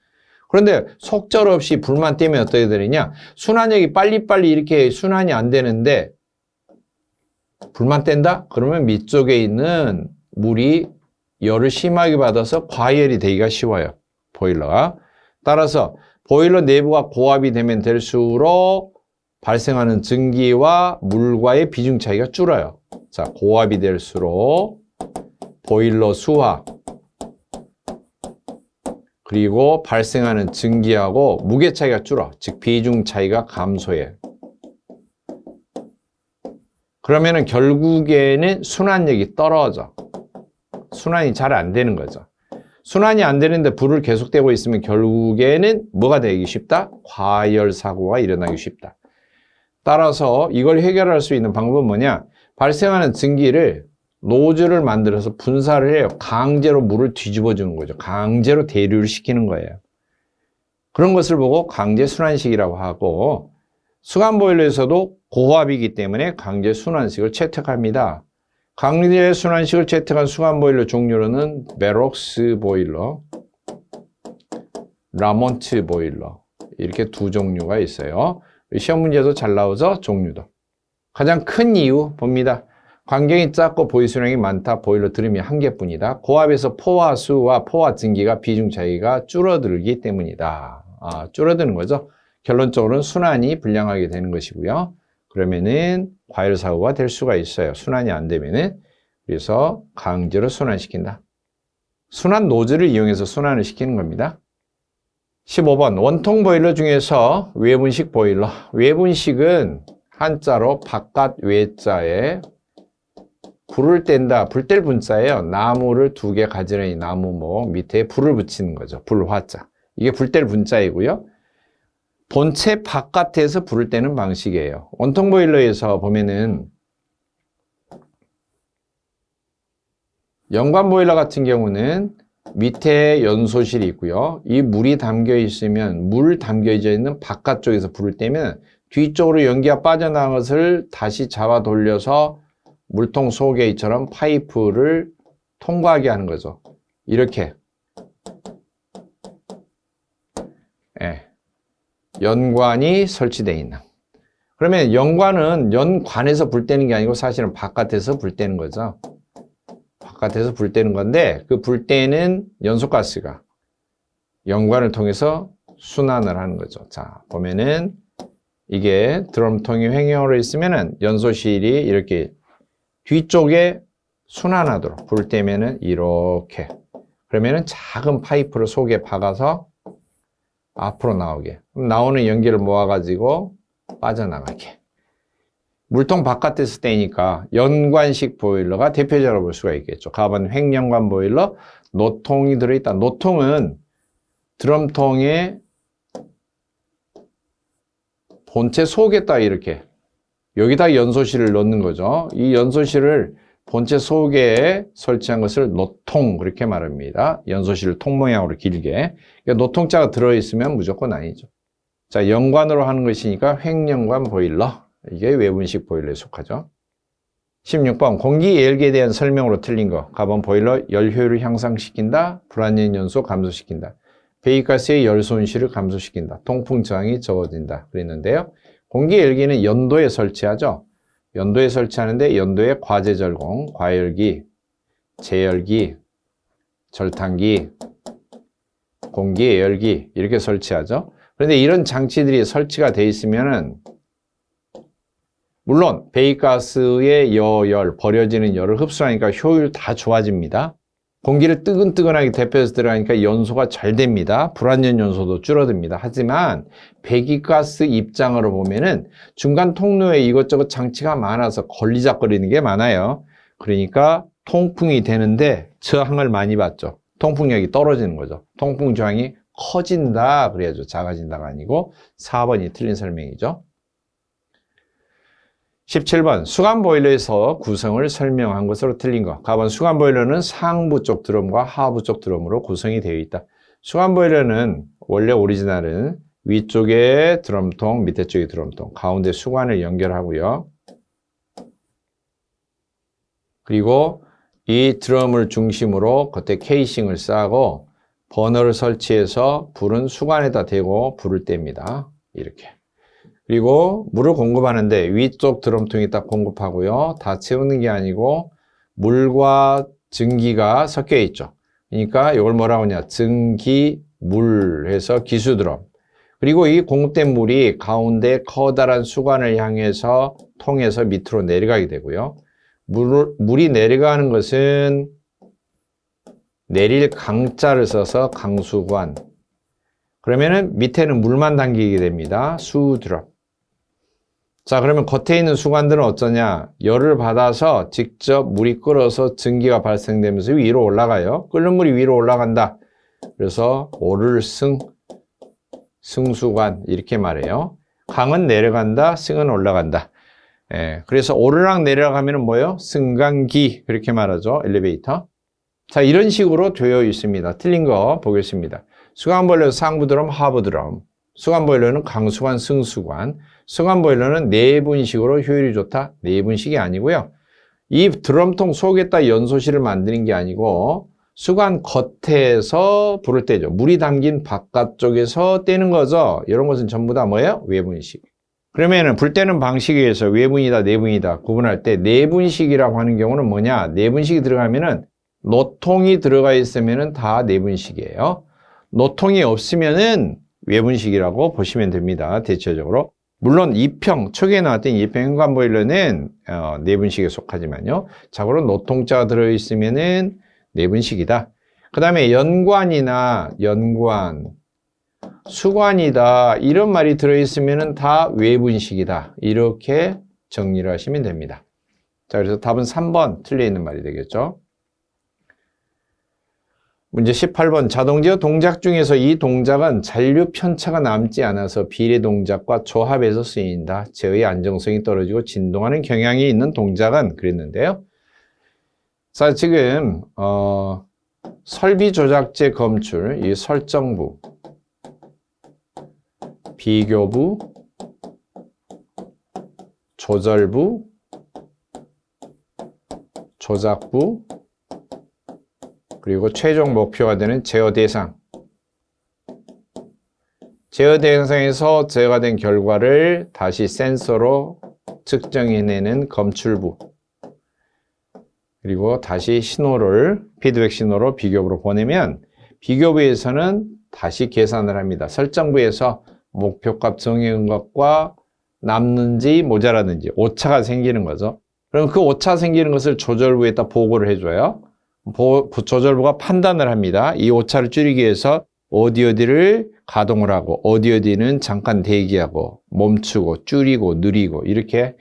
그런데 속절없이 불만 때문에 어떻게 되느냐? 순환력이 빨리빨리 이렇게 순환이 안 되는데 불만 뗀다? 그러면 밑쪽에 있는 물이 열을 심하게 받아서 과열이 되기가 쉬워요. 보일러가. 따라서 보일러 내부가 고압이 되면 될수록 발생하는 증기와 물과의 비중 차이가 줄어요. 자, 고압이 될수록 보일러 수압 그리고 발생하는 증기하고 무게 차이가 줄어. 즉 비중 차이가 감소해. 그러면은 결국에는 순환력이 떨어져. 순환이 잘 안 되는 거죠. 순환이 안 되는데 불을 계속되고 있으면 결국에는 뭐가 되기 쉽다? 과열 사고가 일어나기 쉽다. 따라서 이걸 해결할 수 있는 방법은 뭐냐? 발생하는 증기를 노즐을 만들어서 분사를 해요. 강제로 물을 뒤집어 주는 거죠. 강제로 대류를 시키는 거예요. 그런 것을 보고 강제 순환식이라고 하고 수간 보일러에서도 고압이기 때문에 강제 순환식을 채택합니다. 강제 순환식을 채택한 수간 보일러 종류로는 베록스 보일러, 라몬트 보일러 이렇게 두 종류가 있어요. 시험 문제도 잘 나오죠? 종류도. 가장 큰 이유 봅니다. 관경이 작고 보유수량이 많다. 보일러 드럼이 한 개뿐이다. 고압에서 포화 수와 포화 증기가 비중 차이가 줄어들기 때문이다. 줄어드는 거죠. 결론적으로는 순환이 불량하게 되는 것이고요. 그러면은 과열 사고가 될 수가 있어요. 순환이 안 되면은. 그래서 강제로 순환시킨다. 순환 노즐을 이용해서 순환을 시키는 겁니다. 15번 원통 보일러 중에서 외분식 보일러. 외분식은 한자로 바깥 외자에 불을 뗀다. 불 뗄 분자예요. 나무를 두 개 가지는 이 나무목 밑에 불을 붙이는 거죠. 불화자. 이게 불 뗄 분자이고요. 본체 바깥에서 불을 떼는 방식이에요. 원통 보일러에서 보면은 연관 보일러 같은 경우는 밑에 연소실이 있고요. 이 물이 담겨 있으면 물 담겨져 있는 바깥쪽에서 불을 떼면 뒤쪽으로 연기가 빠져나간 것을 다시 잡아 돌려서 물통 속에 이처럼 파이프를 통과하게 하는 거죠. 이렇게. 연관이 설치되어 있는. 그러면 연관은 연관에서 불 떼는 게 아니고 사실은 바깥에서 불 떼는 거죠. 바깥에서 불 떼는 건데 그 불 떼는 연소가스가 연관을 통해서 순환을 하는 거죠. 자, 보면은 이게 드럼통이 횡형으로 있으면은 연소실이 이렇게 뒤쪽에 순환하도록 불 떼면은 이렇게 그러면은 작은 파이프를 속에 박아서 앞으로 나오게. 나오는 연기를 모아가지고 빠져나가게. 물통 바깥에서 떼니까 연관식 보일러가 대표적으로 볼 수가 있겠죠. 가번 횡연관 보일러, 노통이 들어있다. 노통은 드럼통의 본체 속에다 이렇게 여기다 연소실을 넣는 거죠. 이 연소실을 본체 속에 설치한 것을 노통 그렇게 말합니다. 연소실을 통 모양으로 길게. 그러니까 노통자가 들어있으면 무조건 아니죠. 자, 연관으로 하는 것이니까 횡연관 보일러. 이게 외분식 보일러에 속하죠. 16번 공기 예열기에 대한 설명으로 틀린 거. 가번 보일러 열 효율을 향상시킨다. 불안전 연소 감소시킨다. 배기가스의 열 손실을 감소시킨다. 통풍 저항이 적어진다. 그랬는데요. 공기 예열기는 연도에 설치하죠. 연도에 설치하는데 연도에 과제 절공, 과열기, 제열기, 절탄기, 공기 예열기 이렇게 설치하죠. 그런데 이런 장치들이 설치가 돼 있으면은 물론 배기가스의 여열, 버려지는 열을 흡수하니까 효율 다 좋아집니다. 공기를 뜨끈뜨끈하게 데펴서 들어가니까 연소가 잘 됩니다. 불완전 연소도 줄어듭니다. 하지만 배기가스 입장으로 보면은 중간 통로에 이것저것 장치가 많아서 걸리적거리는 게 많아요. 그러니까 통풍이 되는데 저항을 많이 받죠. 통풍력이 떨어지는 거죠. 통풍 저항이 커진다 그래야죠. 작아진다가 아니고 4번이 틀린 설명이죠. 17번 수간 보일러에서 구성을 설명한 것으로 틀린 것. 가번 수간 보일러는 상부 쪽 드럼과 하부 쪽 드럼으로 구성이 되어 있다. 수간 보일러는 원래 오리지널은 위쪽에 드럼통, 밑에 쪽에 드럼통, 가운데 수관을 연결하고요. 그리고 이 드럼을 중심으로 겉에 케이싱을 싸고 버너를 설치해서 불은 수관에다 대고 불을 뗍니다. 이렇게. 그리고 물을 공급하는데 위쪽 드럼통이 딱 공급하고요. 다 채우는 게 아니고 물과 증기가 섞여 있죠. 그러니까 이걸 뭐라고 하냐. 증기물 해서 기수드럼. 그리고 이 공급된 물이 가운데 커다란 수관을 향해서 통해서 밑으로 내려가게 되고요. 물이 내려가는 것은 내릴 강자를 써서 강수관. 그러면은 밑에는 물만 담기게 됩니다. 수드럼. 자, 그러면 겉에 있는 수관들은 어쩌냐? 열을 받아서 직접 물이 끓어서 증기가 발생되면서 위로 올라가요. 끓는 물이 위로 올라간다. 그래서 오를 승수관 이렇게 말해요. 강은 내려간다, 승은 올라간다. 예, 그래서 오르락 내려가면은 뭐예요? 승강기 그렇게 말하죠. 엘리베이터. 자, 이런 식으로 되어 있습니다. 틀린 거 보겠습니다. 수관보일러 상부드럼, 하부드럼. 수관보일러는 강수관, 승수관. 수관보일러는 내분식으로 효율이 좋다. 내분식이 아니고요. 이 드럼통 속에다 연소실을 만드는 게 아니고 수관 겉에서 불을 떼죠. 물이 담긴 바깥쪽에서 떼는 거죠. 이런 것은 전부 다 뭐예요? 외분식. 그러면은 불 떼는 방식에 의해서 외분이다, 내분이다 구분할 때 내분식이라고 하는 경우는 뭐냐? 내분식이 들어가면은 노통이 들어가 있으면은 다 내분식이에요. 노통이 없으면은 외분식이라고 보시면 됩니다. 대체적으로. 물론 초기에 나왔던 2평 현관보일러는 내분식에 속하지만요. 자고로 노통자가 들어있으면은 내분식이다. 그 다음에 연관, 수관이다 이런 말이 들어있으면은 다 외분식이다. 이렇게 정리를 하시면 됩니다. 자, 그래서 답은 3번 틀려 있는 말이 되겠죠. 문제 18번 자동제어 동작 중에서 이 동작은 잔류 편차가 남지 않아서 비례 동작과 조합해서 쓰인다. 제어의 안정성이 떨어지고 진동하는 경향이 있는 동작은 그랬는데요. 자, 지금 설비 조작제 검출, 이 설정부, 비교부, 조절부, 조작부, 그리고 최종 목표가 되는 제어 대상. 제어 대상에서 제어가 된 결과를 다시 센서로 측정해내는 검출부. 그리고 다시 신호를 피드백 신호로 비교부로 보내면 비교부에서는 다시 계산을 합니다. 설정부에서 목표값 정해온 것과 남는지 모자라는지 오차가 생기는 거죠. 그럼 그 오차 생기는 것을 조절부에다 보고를 해줘요. 조절부가 판단을 합니다. 이 오차를 줄이기 위해서 어디를 가동을 하고 어디는 잠깐 대기하고 멈추고 줄이고 느리고 이렇게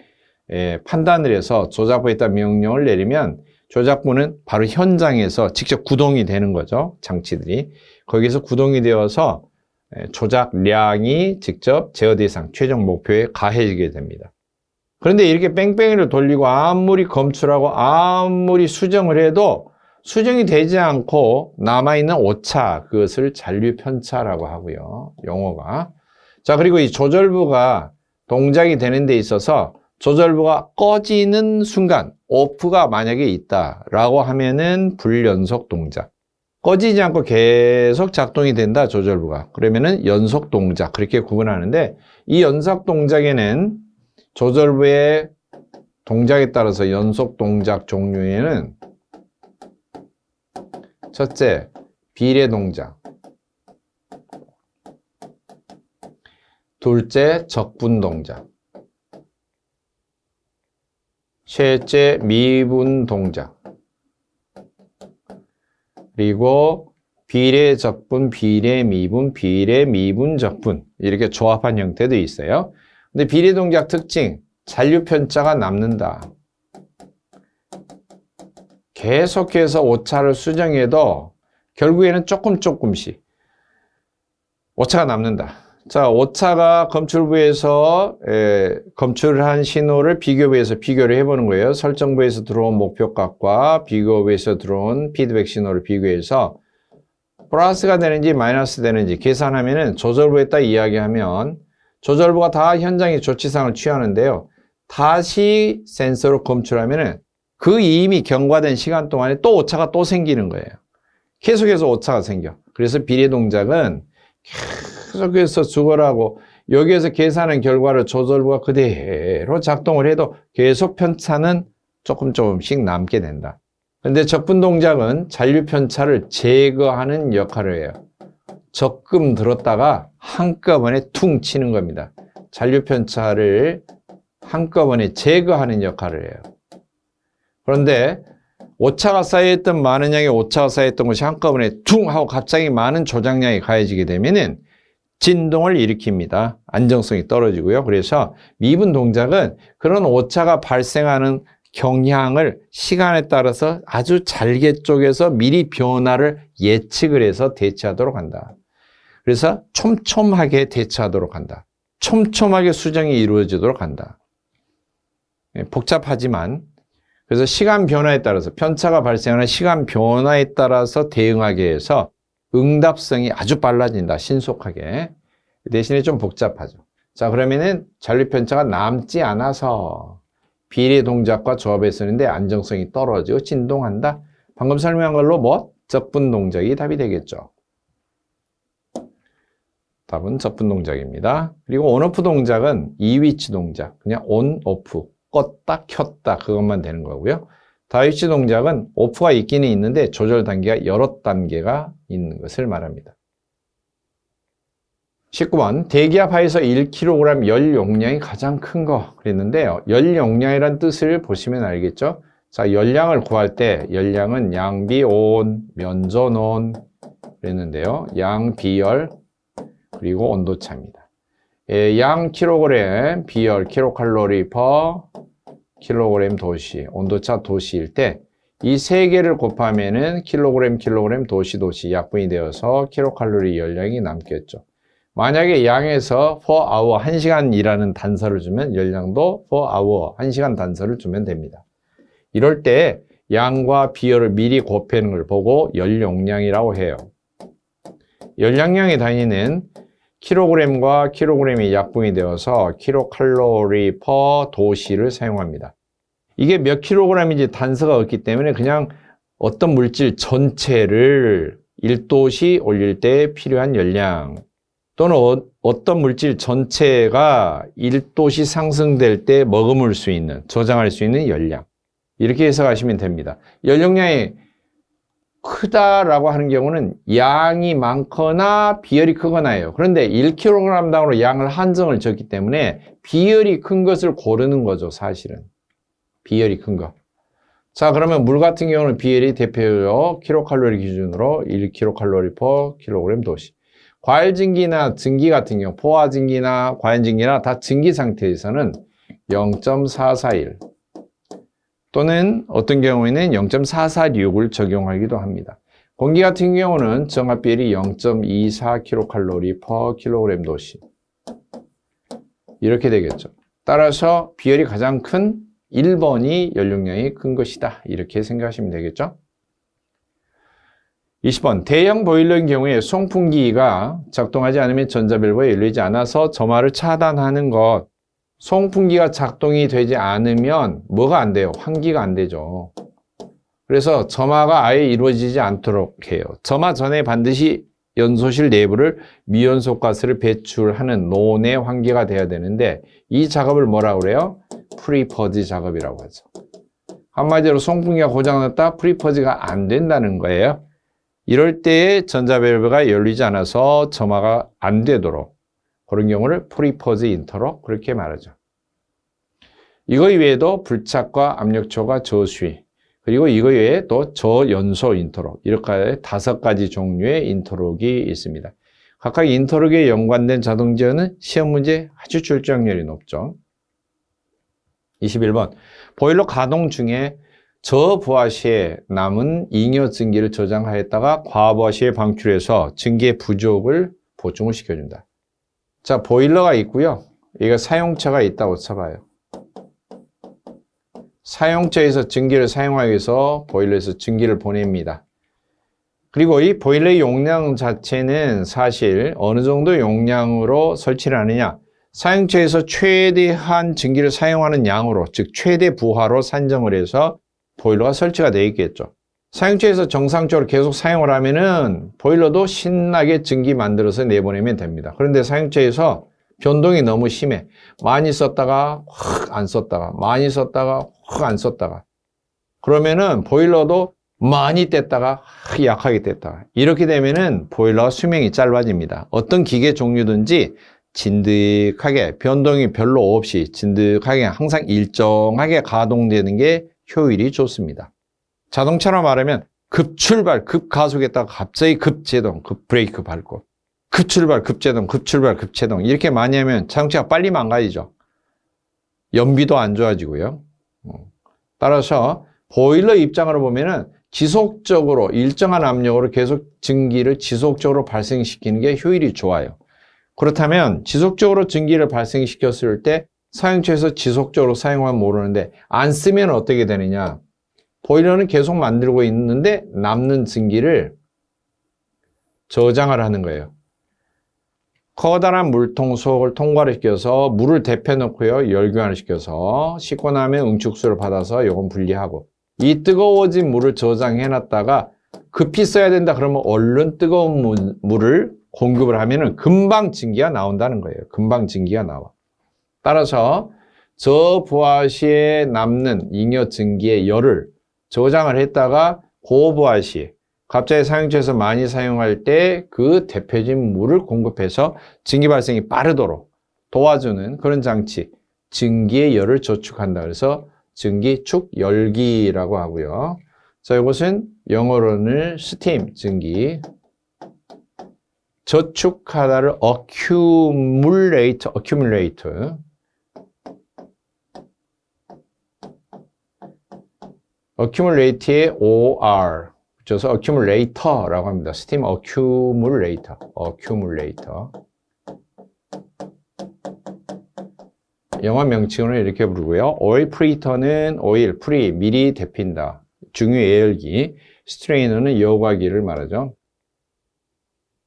판단을 해서 조작부에다 명령을 내리면 조작부는 바로 현장에서 직접 구동이 되는 거죠. 장치들이. 거기서 구동이 되어서 조작량이 직접 제어 대상 최종 목표에 가해지게 됩니다. 그런데 이렇게 뺑뺑이를 돌리고 아무리 검출하고 아무리 수정을 해도 수정이 되지 않고 남아있는 오차, 그것을 잔류 편차라고 하고요. 용어가. 자, 그리고 이 조절부가 동작이 되는 데 있어서 조절부가 꺼지는 순간, 오프가 만약에 있다라고 하면은 불연속 동작. 꺼지지 않고 계속 작동이 된다, 조절부가. 그러면은 연속 동작, 그렇게 구분하는데 이 연속 동작에는 조절부의 동작에 따라서 연속 동작 종류에는 첫째, 비례 동작. 둘째, 적분 동작. 셋째, 미분 동작. 그리고 비례 적분, 비례 미분, 비례 미분 적분. 이렇게 조합한 형태도 있어요. 근데 비례 동작 특징, 잔류 편차가 남는다. 계속해서 오차를 수정해도 결국에는 조금씩 오차가 남는다. 자, 오차가 검출부에서 검출한 신호를 비교부에서 비교를 해보는 거예요. 설정부에서 들어온 목표값과 비교부에서 들어온 피드백 신호를 비교해서 플러스가 되는지 마이너스 되는지 계산하면은 조절부에다 이야기하면 조절부가 다 현장의 조치사항을 취하는데요. 다시 센서로 검출하면은 그 이미 경과된 시간 동안에 또 오차가 또 생기는 거예요. 계속해서 오차가 생겨. 그래서 비례 동작은 계속해서 수거하고 여기에서 계산한 결과를 조절부가 그대로 작동을 해도 계속 편차는 조금씩 남게 된다. 근데 적분 동작은 잔류 편차를 제거하는 역할을 해요. 적금 들었다가 한꺼번에 퉁 치는 겁니다. 잔류 편차를 한꺼번에 제거하는 역할을 해요. 그런데 오차가 쌓여있던 많은 양의 오차가 쌓여있던 것이 한꺼번에 퉁 하고 갑자기 많은 조작량이 가해지게 되면은 진동을 일으킵니다. 안정성이 떨어지고요. 그래서 미분 동작은 그런 오차가 발생하는 경향을 시간에 따라서 아주 잘게 쪼개서 미리 변화를 예측을 해서 대처하도록 한다. 그래서 촘촘하게 대처하도록 한다. 촘촘하게 수정이 이루어지도록 한다. 복잡하지만 그래서 시간 변화에 따라서 편차가 발생하는 시간 변화에 따라서 대응하게 해서 응답성이 아주 빨라진다. 신속하게. 대신에 좀 복잡하죠. 자, 그러면은 잔류 편차가 남지 않아서 비례 동작과 조합에 쓰는데 안정성이 떨어지고 진동한다. 방금 설명한 걸로 뭐? 적분 동작이 답이 되겠죠. 답은 적분 동작입니다. 그리고 온오프 동작은 이위치 동작. 그냥 온, 오프. 껐다, 켰다. 그것만 되는 거고요. 다위치 동작은 오프가 있기는 있는데 조절 단계가 여러 단계가 있는 것을 말합니다. 19번 대기압 하에서 1kg 열 용량이 가장 큰 거 그랬는데요. 열 용량이란 뜻을 보시면 알겠죠? 자, 열량을 구할 때 열량은 양비온, 면전온 그랬는데요. 양비열 그리고 온도차입니다. 양 킬로그램 비열 킬로칼로리 퍼 킬로그램 도시 온도차 도시일 때 이 세 개를 곱하면은 킬로그램 도시 약분이 되어서 킬로칼로리 열량이 남겠죠. 만약에 양에서 per hour 1시간 일하는 단서를 주면 열량도 per hour 1시간 단서를 주면 됩니다. 이럴 때 양과 비열을 미리 곱하는 걸 보고 열 용량이라고 해요. 열량량의 단위는 킬로그램과 킬로그램이 약분이 되어서 킬로칼로리 퍼 도시를 사용합니다. 이게 몇 킬로그램인지 단서가 없기 때문에 그냥 어떤 물질 전체를 1도시 올릴 때 필요한 열량 또는 어떤 물질 전체가 1도시 상승될 때 머금을 수 있는, 저장할 수 있는 열량 이렇게 해석하시면 됩니다. 열용량이 크다라고 하는 경우는 양이 많거나 비열이 크거나예요. 그런데 1kg당으로 양을 한정을 줬기 때문에 비열이 큰 것을 고르는 거죠, 사실은. 비열이 큰 거. 자, 그러면 물 같은 경우는 비열이 대표로 킬로칼로리 기준으로 1kcal per kg 도시. 과일 증기나 증기 같은 경우, 포화 증기나 과연 증기나 다 증기 상태에서는 0.441 또는 어떤 경우에는 0.446을 적용하기도 합니다. 공기 같은 경우는 정합 비율이 0.24kcal per kg 도시. 이렇게 되겠죠. 따라서 비열이 가장 큰 1번이 연료량이 큰 것이다. 이렇게 생각하시면 되겠죠. 20번 대형 보일러인 경우에 송풍기가 작동하지 않으면 전자밸브가 열리지 않아서 점화를 차단하는 것. 송풍기가 작동이 되지 않으면 뭐가 안 돼요? 환기가 안 되죠. 그래서 점화가 아예 이루어지지 않도록 해요. 점화 전에 반드시 연소실 내부를 미연소가스를 배출하는 논의 환기가 돼야 되는데 이 작업을 뭐라고 그래요? 프리퍼지 작업이라고 하죠. 한마디로 송풍기가 고장났다 프리퍼지가 안 된다는 거예요. 이럴 때에 전자밸브가 열리지 않아서 점화가 안 되도록 그런 경우를 프리퍼지 인터로 그렇게 말하죠. 이거 이외에도 불착과 압력초과 저수위 그리고 이거 외에 또 저연소 인터록 이렇게 5가지 종류의 인터록이 있습니다. 각각 인터록에 연관된 자동제어는 시험 문제 아주 출제확률이 높죠. 21번 보일러 가동 중에 저부하 시에 남은 잉여 증기를 저장하였다가 과부하 시에 방출해서 증기의 부족을 보충을 시켜준다. 자, 보일러가 있고요. 이거 사용처가 있다고 쳐봐요. 사용처에서 증기를 사용하기 위해서 보일러에서 증기를 보냅니다. 그리고 이 보일러의 용량 자체는 사실 어느 정도 용량으로 설치를 하느냐, 사용처에서 최대한 전기를 사용하는 양으로, 즉 최대 부하로 산정을 해서 보일러가 설치가 되어 있겠죠. 사용처에서 정상적으로 계속 사용을 하면은 보일러도 신나게 전기 만들어서 내보내면 됩니다. 그런데 사용처에서 변동이 너무 심해. 많이 썼다가 확 안 썼다가, 많이 썼다가 확 안 썼다가. 그러면은 보일러도 많이 뗐다가 약하게 뗐다가. 이렇게 되면은 보일러 수명이 짧아집니다. 어떤 기계 종류든지 진득하게 변동이 별로 없이 진득하게 항상 일정하게 가동되는 게 효율이 좋습니다. 자동차로 말하면 급출발, 급가속했다가 갑자기 급제동, 급브레이크 밟고 급출발, 급제동, 급출발, 급제동 이렇게 많이 하면 자동차가 빨리 망가지죠. 연비도 안 좋아지고요. 따라서 보일러 입장으로 보면은 지속적으로 일정한 압력으로 계속 전기를 지속적으로 발생시키는 게 효율이 좋아요. 그렇다면 지속적으로 전기를 발생시켰을 때 사용처에서 지속적으로 사용하면 모르는데 안 쓰면 어떻게 되느냐? 보일러는 계속 만들고 있는데 남는 전기를 저장을 하는 거예요. 커다란 물통 속을 통과를 시켜서 물을 데펴놓고요. 열교환을 시켜서 씻고 나면 응축수를 받아서 이건 분리하고 이 뜨거워진 물을 저장해놨다가 급히 써야 된다 그러면 얼른 뜨거운 물을 공급을 하면은 금방 전기가 나온다는 거예요. 금방 전기가 나와. 따라서 저 부하시에 남는 잉여 전기의 열을 저장을 했다가 고부하시 갑자기 사용처에서 많이 사용할 때 그 데펴진 물을 공급해서 전기 발생이 빠르도록 도와주는 그런 장치, 전기의 열을 저축한다. 그래서 전기축 열기라고 하고요. 자, 이것은 영어로는 스팀 전기, 저축하다를 accumulate의 OR 그래서 accumulator라고 합니다. 스팀 accumulator. 영어 명칭으로 이렇게 부르고요. 오일 프리터는 오일, 프리, 미리 데핀다. 중유 예열기. 스트레이너는 여과기를 말하죠.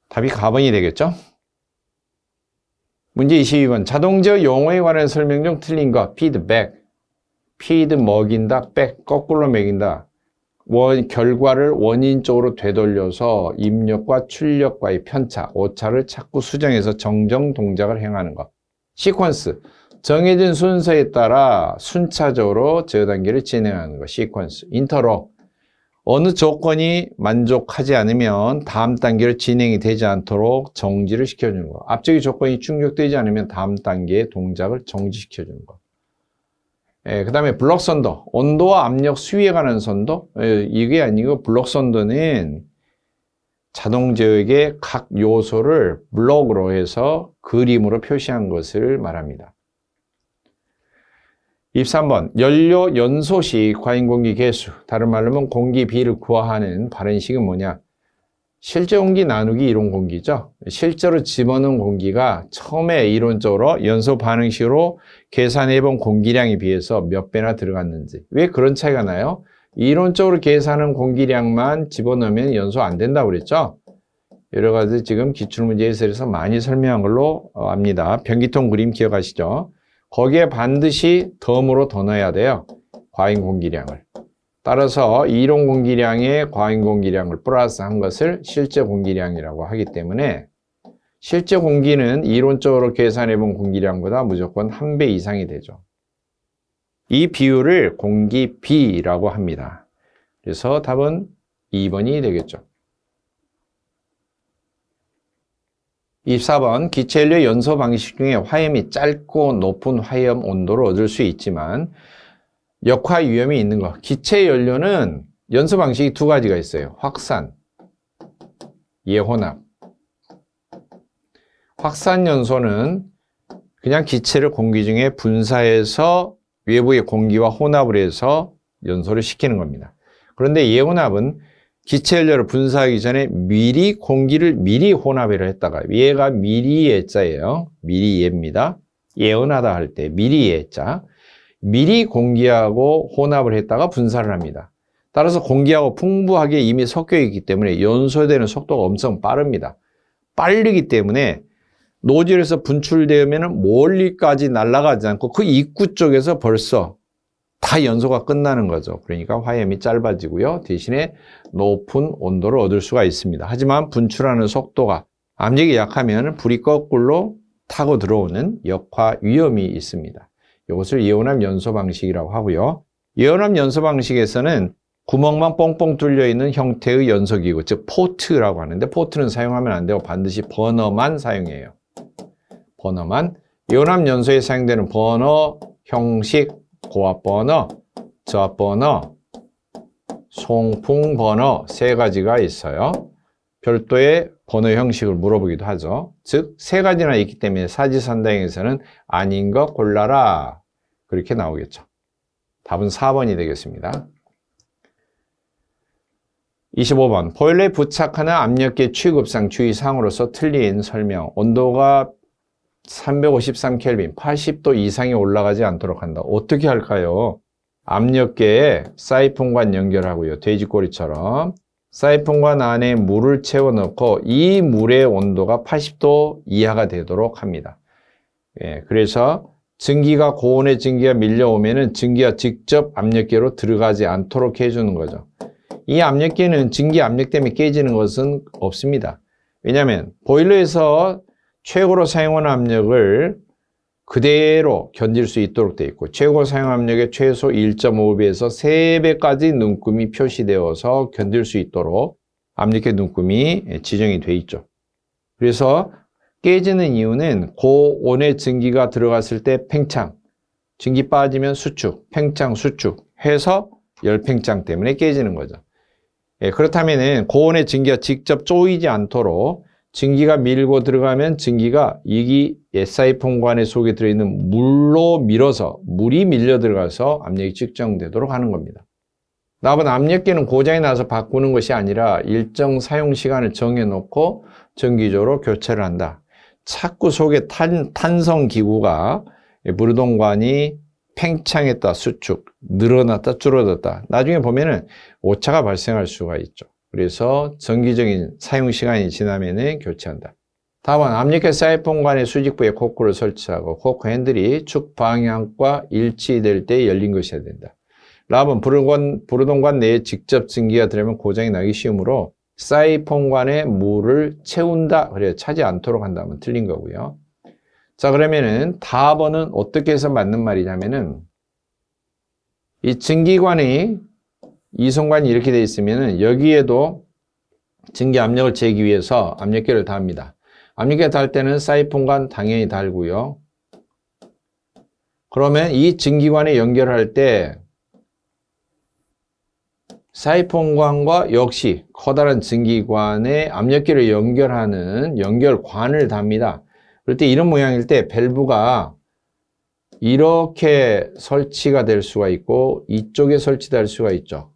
답이 가번이 되겠죠? 문제 22번. 자동제어 용어에 관한 설명 중 틀린 거. 피드백. 피드 먹인다, 백, 거꾸로 먹인다. 결과를 원인 쪽으로 되돌려서 입력과 출력과의 편차, 오차를 자꾸 수정해서 정정 동작을 행하는 것. 시퀀스. 정해진 순서에 따라 순차적으로 제어 단계를 진행하는 것. 시퀀스. 인터럽. 어느 조건이 만족하지 않으면 다음 단계로 진행이 되지 않도록 정지를 시켜주는 것. 앞쪽의 조건이 충족되지 않으면 다음 단계의 동작을 정지시켜주는 것. 그 다음에 블록 선도, 온도와 압력 수위에 관한 선도. 이게 아니고 블록 선도는 자동 제어의 각 요소를 블록으로 해서 그림으로 표시한 것을 말합니다. 23번. 연료 연소시 과잉공기 계수, 다른 말로 하면 공기비를 구하는 발현식은 뭐냐? 실제 공기 나누기 이론 공기죠. 실제로 집어넣은 공기가 처음에 이론적으로 연소 반응식으로 계산해본 공기량에 비해서 몇 배나 들어갔는지. 왜 그런 차이가 나요? 이론적으로 계산한 공기량만 집어넣으면 연소 안 된다고 그랬죠. 여러 가지 지금 기출문제 해설에서 많이 설명한 걸로 압니다. 변기통 그림 기억하시죠? 거기에 반드시 덤으로 더 넣어야 돼요. 과잉 공기량을. 따라서 이론 공기량에 과잉 공기량을 플러스한 것을 실제 공기량이라고 하기 때문에 실제 공기는 이론적으로 계산해본 공기량보다 무조건 1배 이상이 되죠. 이 비율을 공기비라고 합니다. 그래서 답은 2번이 되겠죠. 24번. 기체연료 연소 방식 중에 화염이 짧고 높은 화염 온도를 얻을 수 있지만 역화 위험이 있는 거. 기체 연료는 연소 방식이 두 가지가 있어요. 확산, 예혼합. 확산 연소는 그냥 기체를 공기 중에 분사해서 외부의 공기와 혼합을 해서 연소를 시키는 겁니다. 그런데 예혼합은 기체 연료를 분사하기 전에 미리 공기를 미리 혼합을 했다가, 얘가 미리 예자예요. 미리 예입니다. 예언하다 할 때 미리 예자. 미리 공기하고 혼합을 했다가 분사를 합니다. 따라서 공기하고 풍부하게 이미 섞여 있기 때문에 연소되는 속도가 엄청 빠릅니다. 빠르기 때문에 노즐에서 분출되면 멀리까지 날아가지 않고 그 입구 쪽에서 벌써 다 연소가 끝나는 거죠. 그러니까 화염이 짧아지고요. 대신에 높은 온도를 얻을 수가 있습니다. 하지만 분출하는 속도가 압력이 약하면 불이 거꾸로 타고 들어오는 역화 위험이 있습니다. 이것을 이온압 연소 방식이라고 하고요. 이온압 연소 방식에서는 구멍만 뻥뻥 뚫려 있는 형태의 연소기구, 즉 포트라고 하는데 포트는 사용하면 안 되고 반드시 버너만 사용해요. 버너만. 이온압 연소에 사용되는 버너 형식, 고압 버너, 저압 버너, 송풍 버너 세 가지가 있어요. 별도의 버너 형식을 물어보기도 하죠. 즉, 세 가지나 있기 때문에 사지선다형에서는 아닌 거 골라라. 그렇게 나오겠죠. 답은 4번이 되겠습니다. 25번. 보일러에 부착하는 압력계 취급상 주의사항으로서 틀린 설명. 온도가 353켈빈, 80도 이상이 올라가지 않도록 한다. 어떻게 할까요? 압력계에 사이폰관 연결하고요. 돼지꼬리처럼. 사이폰관 안에 물을 채워 넣고 이 물의 온도가 80도 이하가 되도록 합니다. 그래서 증기가 고온의 증기가 밀려오면은 증기가 직접 압력계로 들어가지 않도록 해주는 거죠. 이 압력계는 증기 압력 때문에 깨지는 것은 없습니다. 왜냐하면 보일러에서 최고로 사용하는 압력을 그대로 견딜 수 있도록 되어 있고 최고 사용 압력의 최소 1.5배에서 3배까지 눈금이 표시되어서 견딜 수 있도록 압력계 눈금이 지정이 되어 있죠. 그래서 깨지는 이유는 고온의 증기가 들어갔을 때 팽창, 증기 빠지면 수축, 팽창, 수축 해서 열팽창 때문에 깨지는 거죠. 그렇다면 고온의 증기가 직접 쪼이지 않도록 증기가 밀고 들어가면 증기가 이 사이폰관 속에 들어있는 물로 밀어서 물이 밀려 들어가서 압력이 측정되도록 하는 겁니다. 나쁜 압력계는 고장이 나서 바꾸는 것이 아니라 일정 사용 시간을 정해놓고 정기적으로 교체를 한다. 자꾸 속에 탄성기구가 무르동관이 팽창했다, 수축, 늘어났다, 줄어들었다. 나중에 보면은 오차가 발생할 수가 있죠. 그래서 정기적인 사용 시간이 지나면은 교체한다. 다음은 압력계 사이폰관의 수직부에 코크를 설치하고 코크 핸들이 축 방향과 일치될 때 열린 것이어야 된다. 랍은 부르동관 내에 직접 증기가 들어오면 고장이 나기 쉬우므로 사이폰관에 물을 채운다. 그래 차지 않도록 한다면 틀린 거고요. 자, 그러면은 답은 어떻게 해서 맞는 말이냐면은 이 증기관이 이송관이 이렇게 되어 있으면은 여기에도 증기 압력을 재기 위해서 압력계를 달합니다. 압력계 달 때는 사이폰관 당연히 달고요. 그러면 이 증기관에 연결할 때 사이폰관과 역시 커다란 증기관에 압력계를 연결하는 연결관을 답니다. 그럴 때 이런 모양일 때 밸브가 이렇게 설치가 될 수가 있고 이쪽에 설치될 수가 있죠.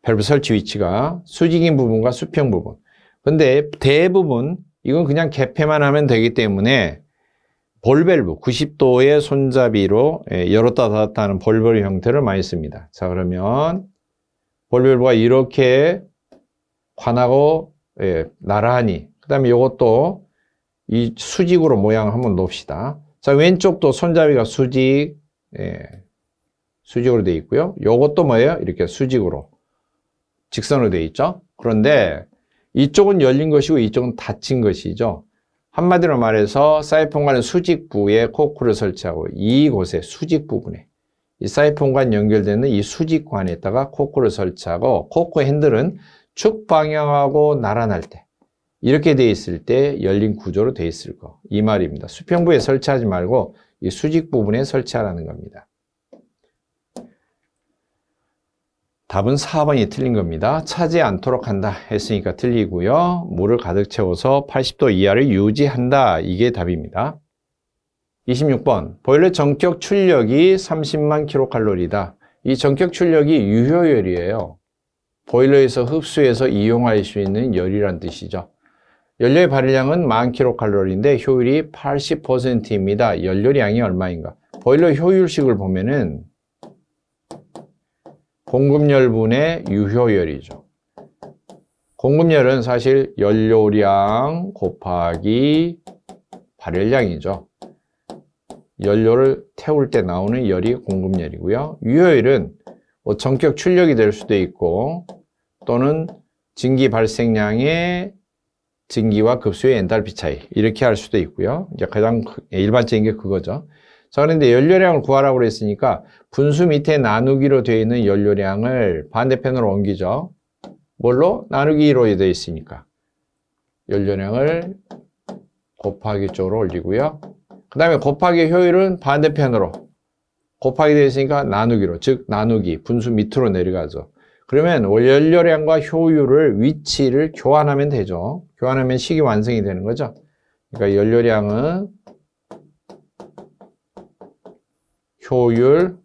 밸브 설치 위치가 수직인 부분과 수평 부분. 근데 대부분 이건 그냥 개폐만 하면 되기 때문에 볼밸브 90도의 손잡이로 열었다 닫았다 하는 볼밸브 형태를 많이 씁니다. 자, 그러면 볼밸브가 이렇게 관하고 나란히, 그 다음에 이것도 이 수직으로 모양을 한번 놓읍시다. 자, 왼쪽도 손잡이가 수직으로 되어 있고요. 이것도 뭐예요? 이렇게 수직으로 직선으로 되어 있죠. 그런데 이쪽은 열린 것이고 이쪽은 닫힌 것이죠. 한마디로 말해서 사이폰관의 수직부에 코크를 설치하고 이곳에 수직 부분에 이 사이폰관 연결되는 이 수직관에다가 코크를 설치하고 코크 핸들은 축 방향하고 나란할 때 이렇게 되어 있을 때 열린 구조로 되어 있을 거. 이 말입니다. 수평부에 설치하지 말고 이 수직 부분에 설치하라는 겁니다. 답은 4번이 틀린 겁니다. 차지 않도록 한다 했으니까 틀리고요. 물을 가득 채워서 80도 이하를 유지한다. 이게 답입니다. 26번. 보일러 전격 출력이 30만 킬로칼로리다. 이 전격 출력이 유효열이에요. 보일러에서 흡수해서 이용할 수 있는 열이란 뜻이죠. 연료의 발열량은 10,000킬로칼로리인데 효율이 80%입니다. 연료량이 얼마인가? 보일러 효율식을 보면은 공급열분의 유효열이죠. 공급열은 사실 연료량 곱하기 발열량이죠. 연료를 태울 때 나오는 열이 공급열이고요. 유효열은 뭐 전격 출력이 될 수도 있고 또는 증기 발생량의 증기와 급수의 엔탈피 차이 이렇게 할 수도 있고요. 이제 가장 일반적인 게 그거죠. 자, 그런데 연료량을 구하라고 그랬으니까 분수 밑에 나누기로 되어 있는 연료량을 반대편으로 옮기죠. 뭘로? 나누기로 되어 있으니까 연료량을 곱하기 쪽으로 올리고요. 그 다음에 곱하기 효율은 반대편으로 곱하기 되어 있으니까 나누기로, 즉 나누기 분수 밑으로 내려가죠. 그러면 연료량과 효율을 위치를 교환하면 되죠. 교환하면 식이 완성이 되는 거죠. 그러니까 연료량은 효율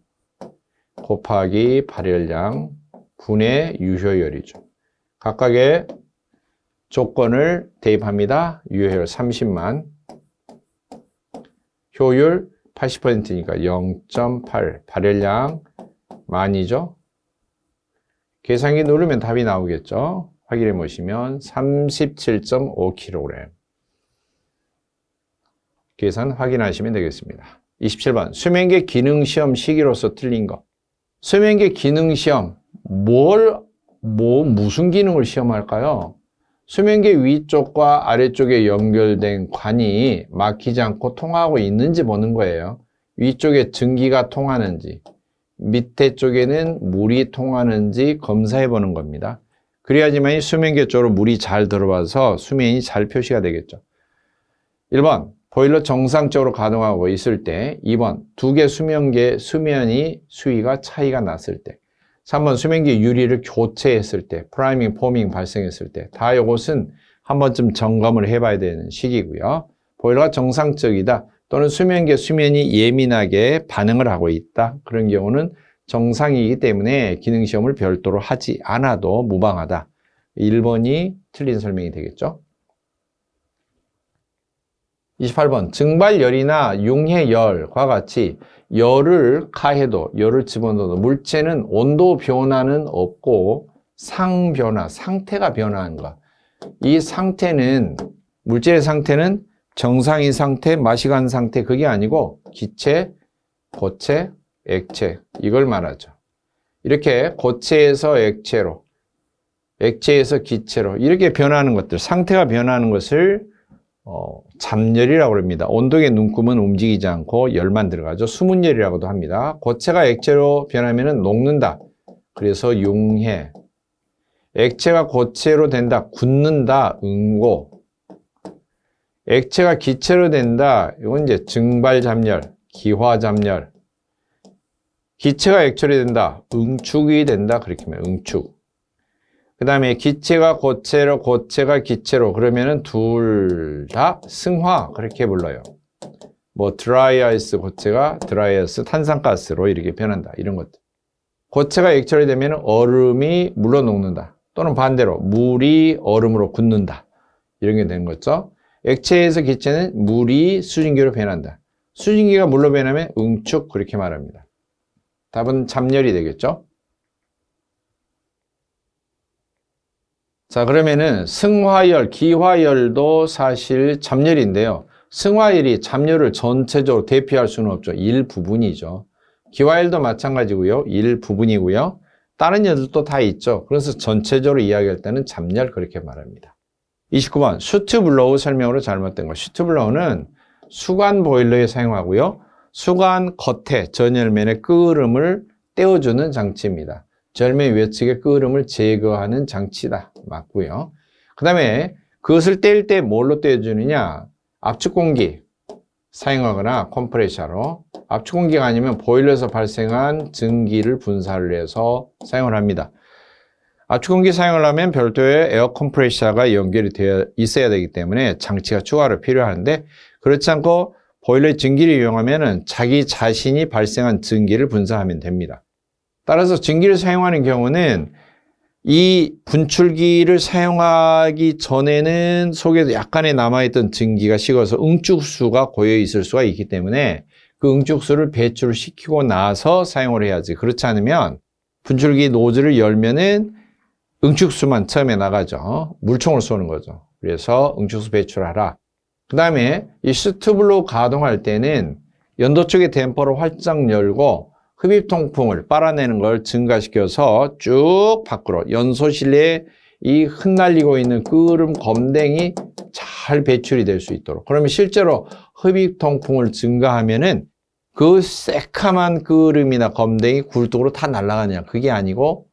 곱하기 발열량 분의 유효열이죠. 각각의 조건을 대입합니다. 유효열 30만, 효율 80%니까 0.8, 발열량 만이죠. 계산기 누르면 답이 나오겠죠. 확인해 보시면 37.5kg. 계산 확인하시면 되겠습니다. 27번 수면계 기능시험 시기로서 틀린 거. 수면계 기능시험 무슨 기능을 시험할까요? 수면계 위쪽과 아래쪽에 연결된 관이 막히지 않고 통하고 있는지 보는 거예요. 위쪽에 증기가 통하는지 밑에 쪽에는 물이 통하는지 검사해 보는 겁니다. 그래야지만 수면계 쪽으로 물이 잘 들어와서 수면이 잘 표시가 되겠죠. 1번 보일러 정상적으로 가동하고 있을 때, 2번 두 개 수면계 수면이 수위가 차이가 났을 때, 3번 수면계 유리를 교체했을 때, 프라이밍, 포밍 발생했을 때, 다 이것은 한 번쯤 점검을 해봐야 되는 시기고요. 보일러가 정상적이다 또는 수면계 수면이 예민하게 반응을 하고 있다, 그런 경우는 정상이기 때문에 기능시험을 별도로 하지 않아도 무방하다. 1번이 틀린 설명이 되겠죠. 28번 증발열이나 융해열과 같이 열을 가해도 열을 집어넣어도 물체는 온도 변화는 없고 상변화, 상태가 변화하는 것. 이 상태는 물질의 상태는 정상인 상태, 마시간 상태, 그게 아니고 기체, 고체, 액체, 이걸 말하죠. 이렇게 고체에서 액체로, 액체에서 기체로 이렇게 변하는 것들, 상태가 변하는 것을 잠열이라고 합니다. 온도계 눈금은 움직이지 않고 열만 들어가죠. 수문열이라고도 합니다. 고체가 액체로 변하면 녹는다. 그래서 융해. 액체가 고체로 된다. 굳는다. 응고. 액체가 기체로 된다. 이건 이제 증발잠열, 기화잠열. 기체가 액체로 된다. 응축이 된다. 그렇게 하면 응축. 그 다음에 기체가 고체로, 고체가 기체로, 그러면은 둘 다 승화, 그렇게 불러요. 뭐 드라이 아이스 고체가 드라이 아이스 탄산가스로 이렇게 변한다, 이런 것들. 고체가 액체로 되면 얼음이 물로 녹는다, 또는 반대로 물이 얼음으로 굳는다, 이런 게 되는 거죠. 액체에서 기체는 물이 수증기로 변한다. 수증기가 물로 변하면 응축, 그렇게 말합니다. 답은 잠열이 되겠죠. 자, 그러면은 승화열, 기화열도 사실 잠열인데요. 승화열이 잠열을 전체적으로 대표할 수는 없죠. 일부분이죠. 기화열도 마찬가지고요. 일부분이고요. 다른 열들도 다 있죠. 그래서 전체적으로 이야기할 때는 잠열, 그렇게 말합니다. 29번 슈트블로우 설명으로 잘못된 거. 슈트블로우는 수관 보일러에 사용하고요. 수관 겉에 전열면의 끓음을 떼어주는 장치입니다. 절면 외측의 끓음을 제거하는 장치다. 맞고요. 그 다음에 그것을 뗄 때 뭘로 떼어주느냐? 압축공기 사용하거나 컴프레셔로. 압축공기가 아니면 보일러에서 발생한 증기를 분사를 해서 사용을 합니다. 압축공기 사용을 하면 별도의 에어 컴프레셔가 연결이 되어 있어야 되기 때문에 장치가 추가로 필요한데, 그렇지 않고 보일러의 증기를 이용하면 자기 자신이 발생한 증기를 분사하면 됩니다. 따라서 증기를 사용하는 경우는 이 분출기를 사용하기 전에는 속에서 약간의 남아있던 증기가 식어서 응축수가 고여 있을 수가 있기 때문에 그 응축수를 배출시키고 나서 사용을 해야지. 그렇지 않으면 분출기 노즐을 열면은 응축수만 처음에 나가죠. 물총을 쏘는 거죠. 그래서 응축수 배출하라. 그 다음에 이 슈트블로 가동할 때는 연도 쪽의 댐퍼를 활짝 열고 흡입 통풍을 빨아내는 걸 증가시켜서 쭉 밖으로 연소실 내에 이 흩날리고 있는 끓음 검댕이 잘 배출이 될 수 있도록. 그러면 실제로 흡입 통풍을 증가하면은 그 새카만 끓음이나 검댕이 굴뚝으로 다 날아가냐. 그게 아니고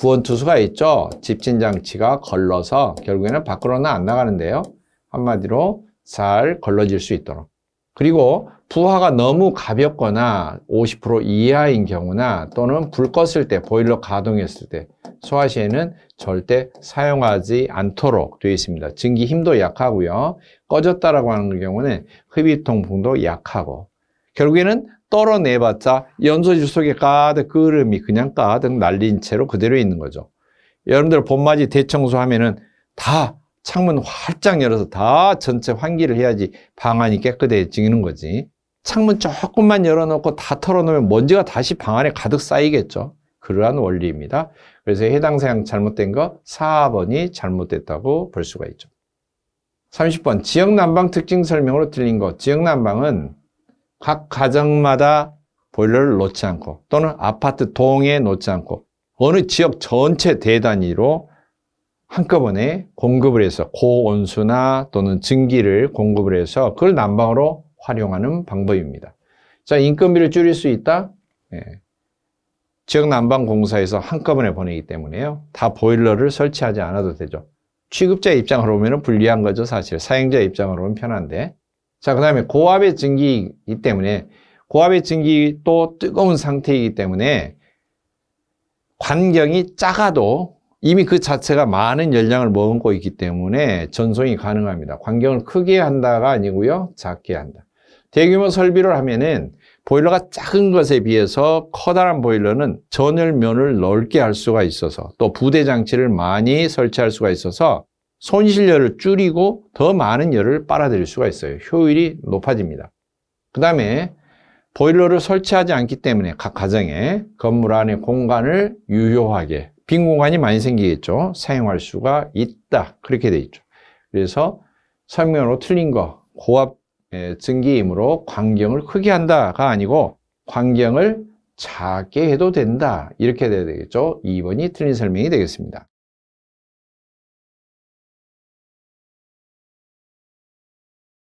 구원투수가 있죠. 집진장치가 걸러서 결국에는 밖으로는 안 나가는데요. 한마디로 잘 걸러질 수 있도록. 그리고 부하가 너무 가볍거나 50% 이하인 경우나 또는 불 껐을 때, 보일러 가동했을 때 소화 시에는 절대 사용하지 않도록 되어 있습니다. 증기 힘도 약하고요. 꺼졌다라고 하는 경우는 흡입 통풍도 약하고 결국에는 떨어내봤자 연소실 속에 가득 끓음이 그냥 가득 날린 채로 그대로 있는 거죠. 여러분들 봄맞이 대청소하면은 다 창문 활짝 열어서 다 전체 환기를 해야지 방안이 깨끗해지는 거지. 창문 조금만 열어놓고 다 털어놓으면 먼지가 다시 방 안에 가득 쌓이겠죠. 그러한 원리입니다. 그래서 해당 사양 잘못된 거 4번이 잘못됐다고 볼 수가 있죠. 30번 지역난방 특징 설명으로 틀린 거. 지역난방은 각 가정마다 보일러를 놓지 않고 또는 아파트 동에 놓지 않고 어느 지역 전체 대단위로 한꺼번에 공급을 해서 고온수나 또는 증기를 공급을 해서 그걸 난방으로 활용하는 방법입니다. 자, 인건비를 줄일 수 있다? 예. 지역난방공사에서 한꺼번에 보내기 때문에요. 다 보일러를 설치하지 않아도 되죠. 취급자 입장으로 보면 불리한 거죠, 사실. 사용자 입장으로 보면 편한데. 자, 그 다음에 고압의 증기이기 때문에 고압의 증기 또 뜨거운 상태이기 때문에 관경이 작아도 이미 그 자체가 많은 열량을 머금고 있기 때문에 전송이 가능합니다. 관경을 크게 한다가 아니고요, 작게 한다. 대규모 설비를 하면은 보일러가 작은 것에 비해서 커다란 보일러는 전열면을 넓게 할 수가 있어서 또 부대 장치를 많이 설치할 수가 있어서 손실열을 줄이고 더 많은 열을 빨아들일 수가 있어요. 효율이 높아집니다. 그 다음에 보일러를 설치하지 않기 때문에 각 가정에 건물 안의 공간을 유효하게 빈 공간이 많이 생기겠죠. 사용할 수가 있다. 그렇게 돼 있죠. 그래서 설명으로 틀린 거 고압 증기이므로 관경을 크게 한다가 아니고 관경을 작게 해도 된다. 이렇게 돼야 되겠죠. 2번이 틀린 설명이 되겠습니다.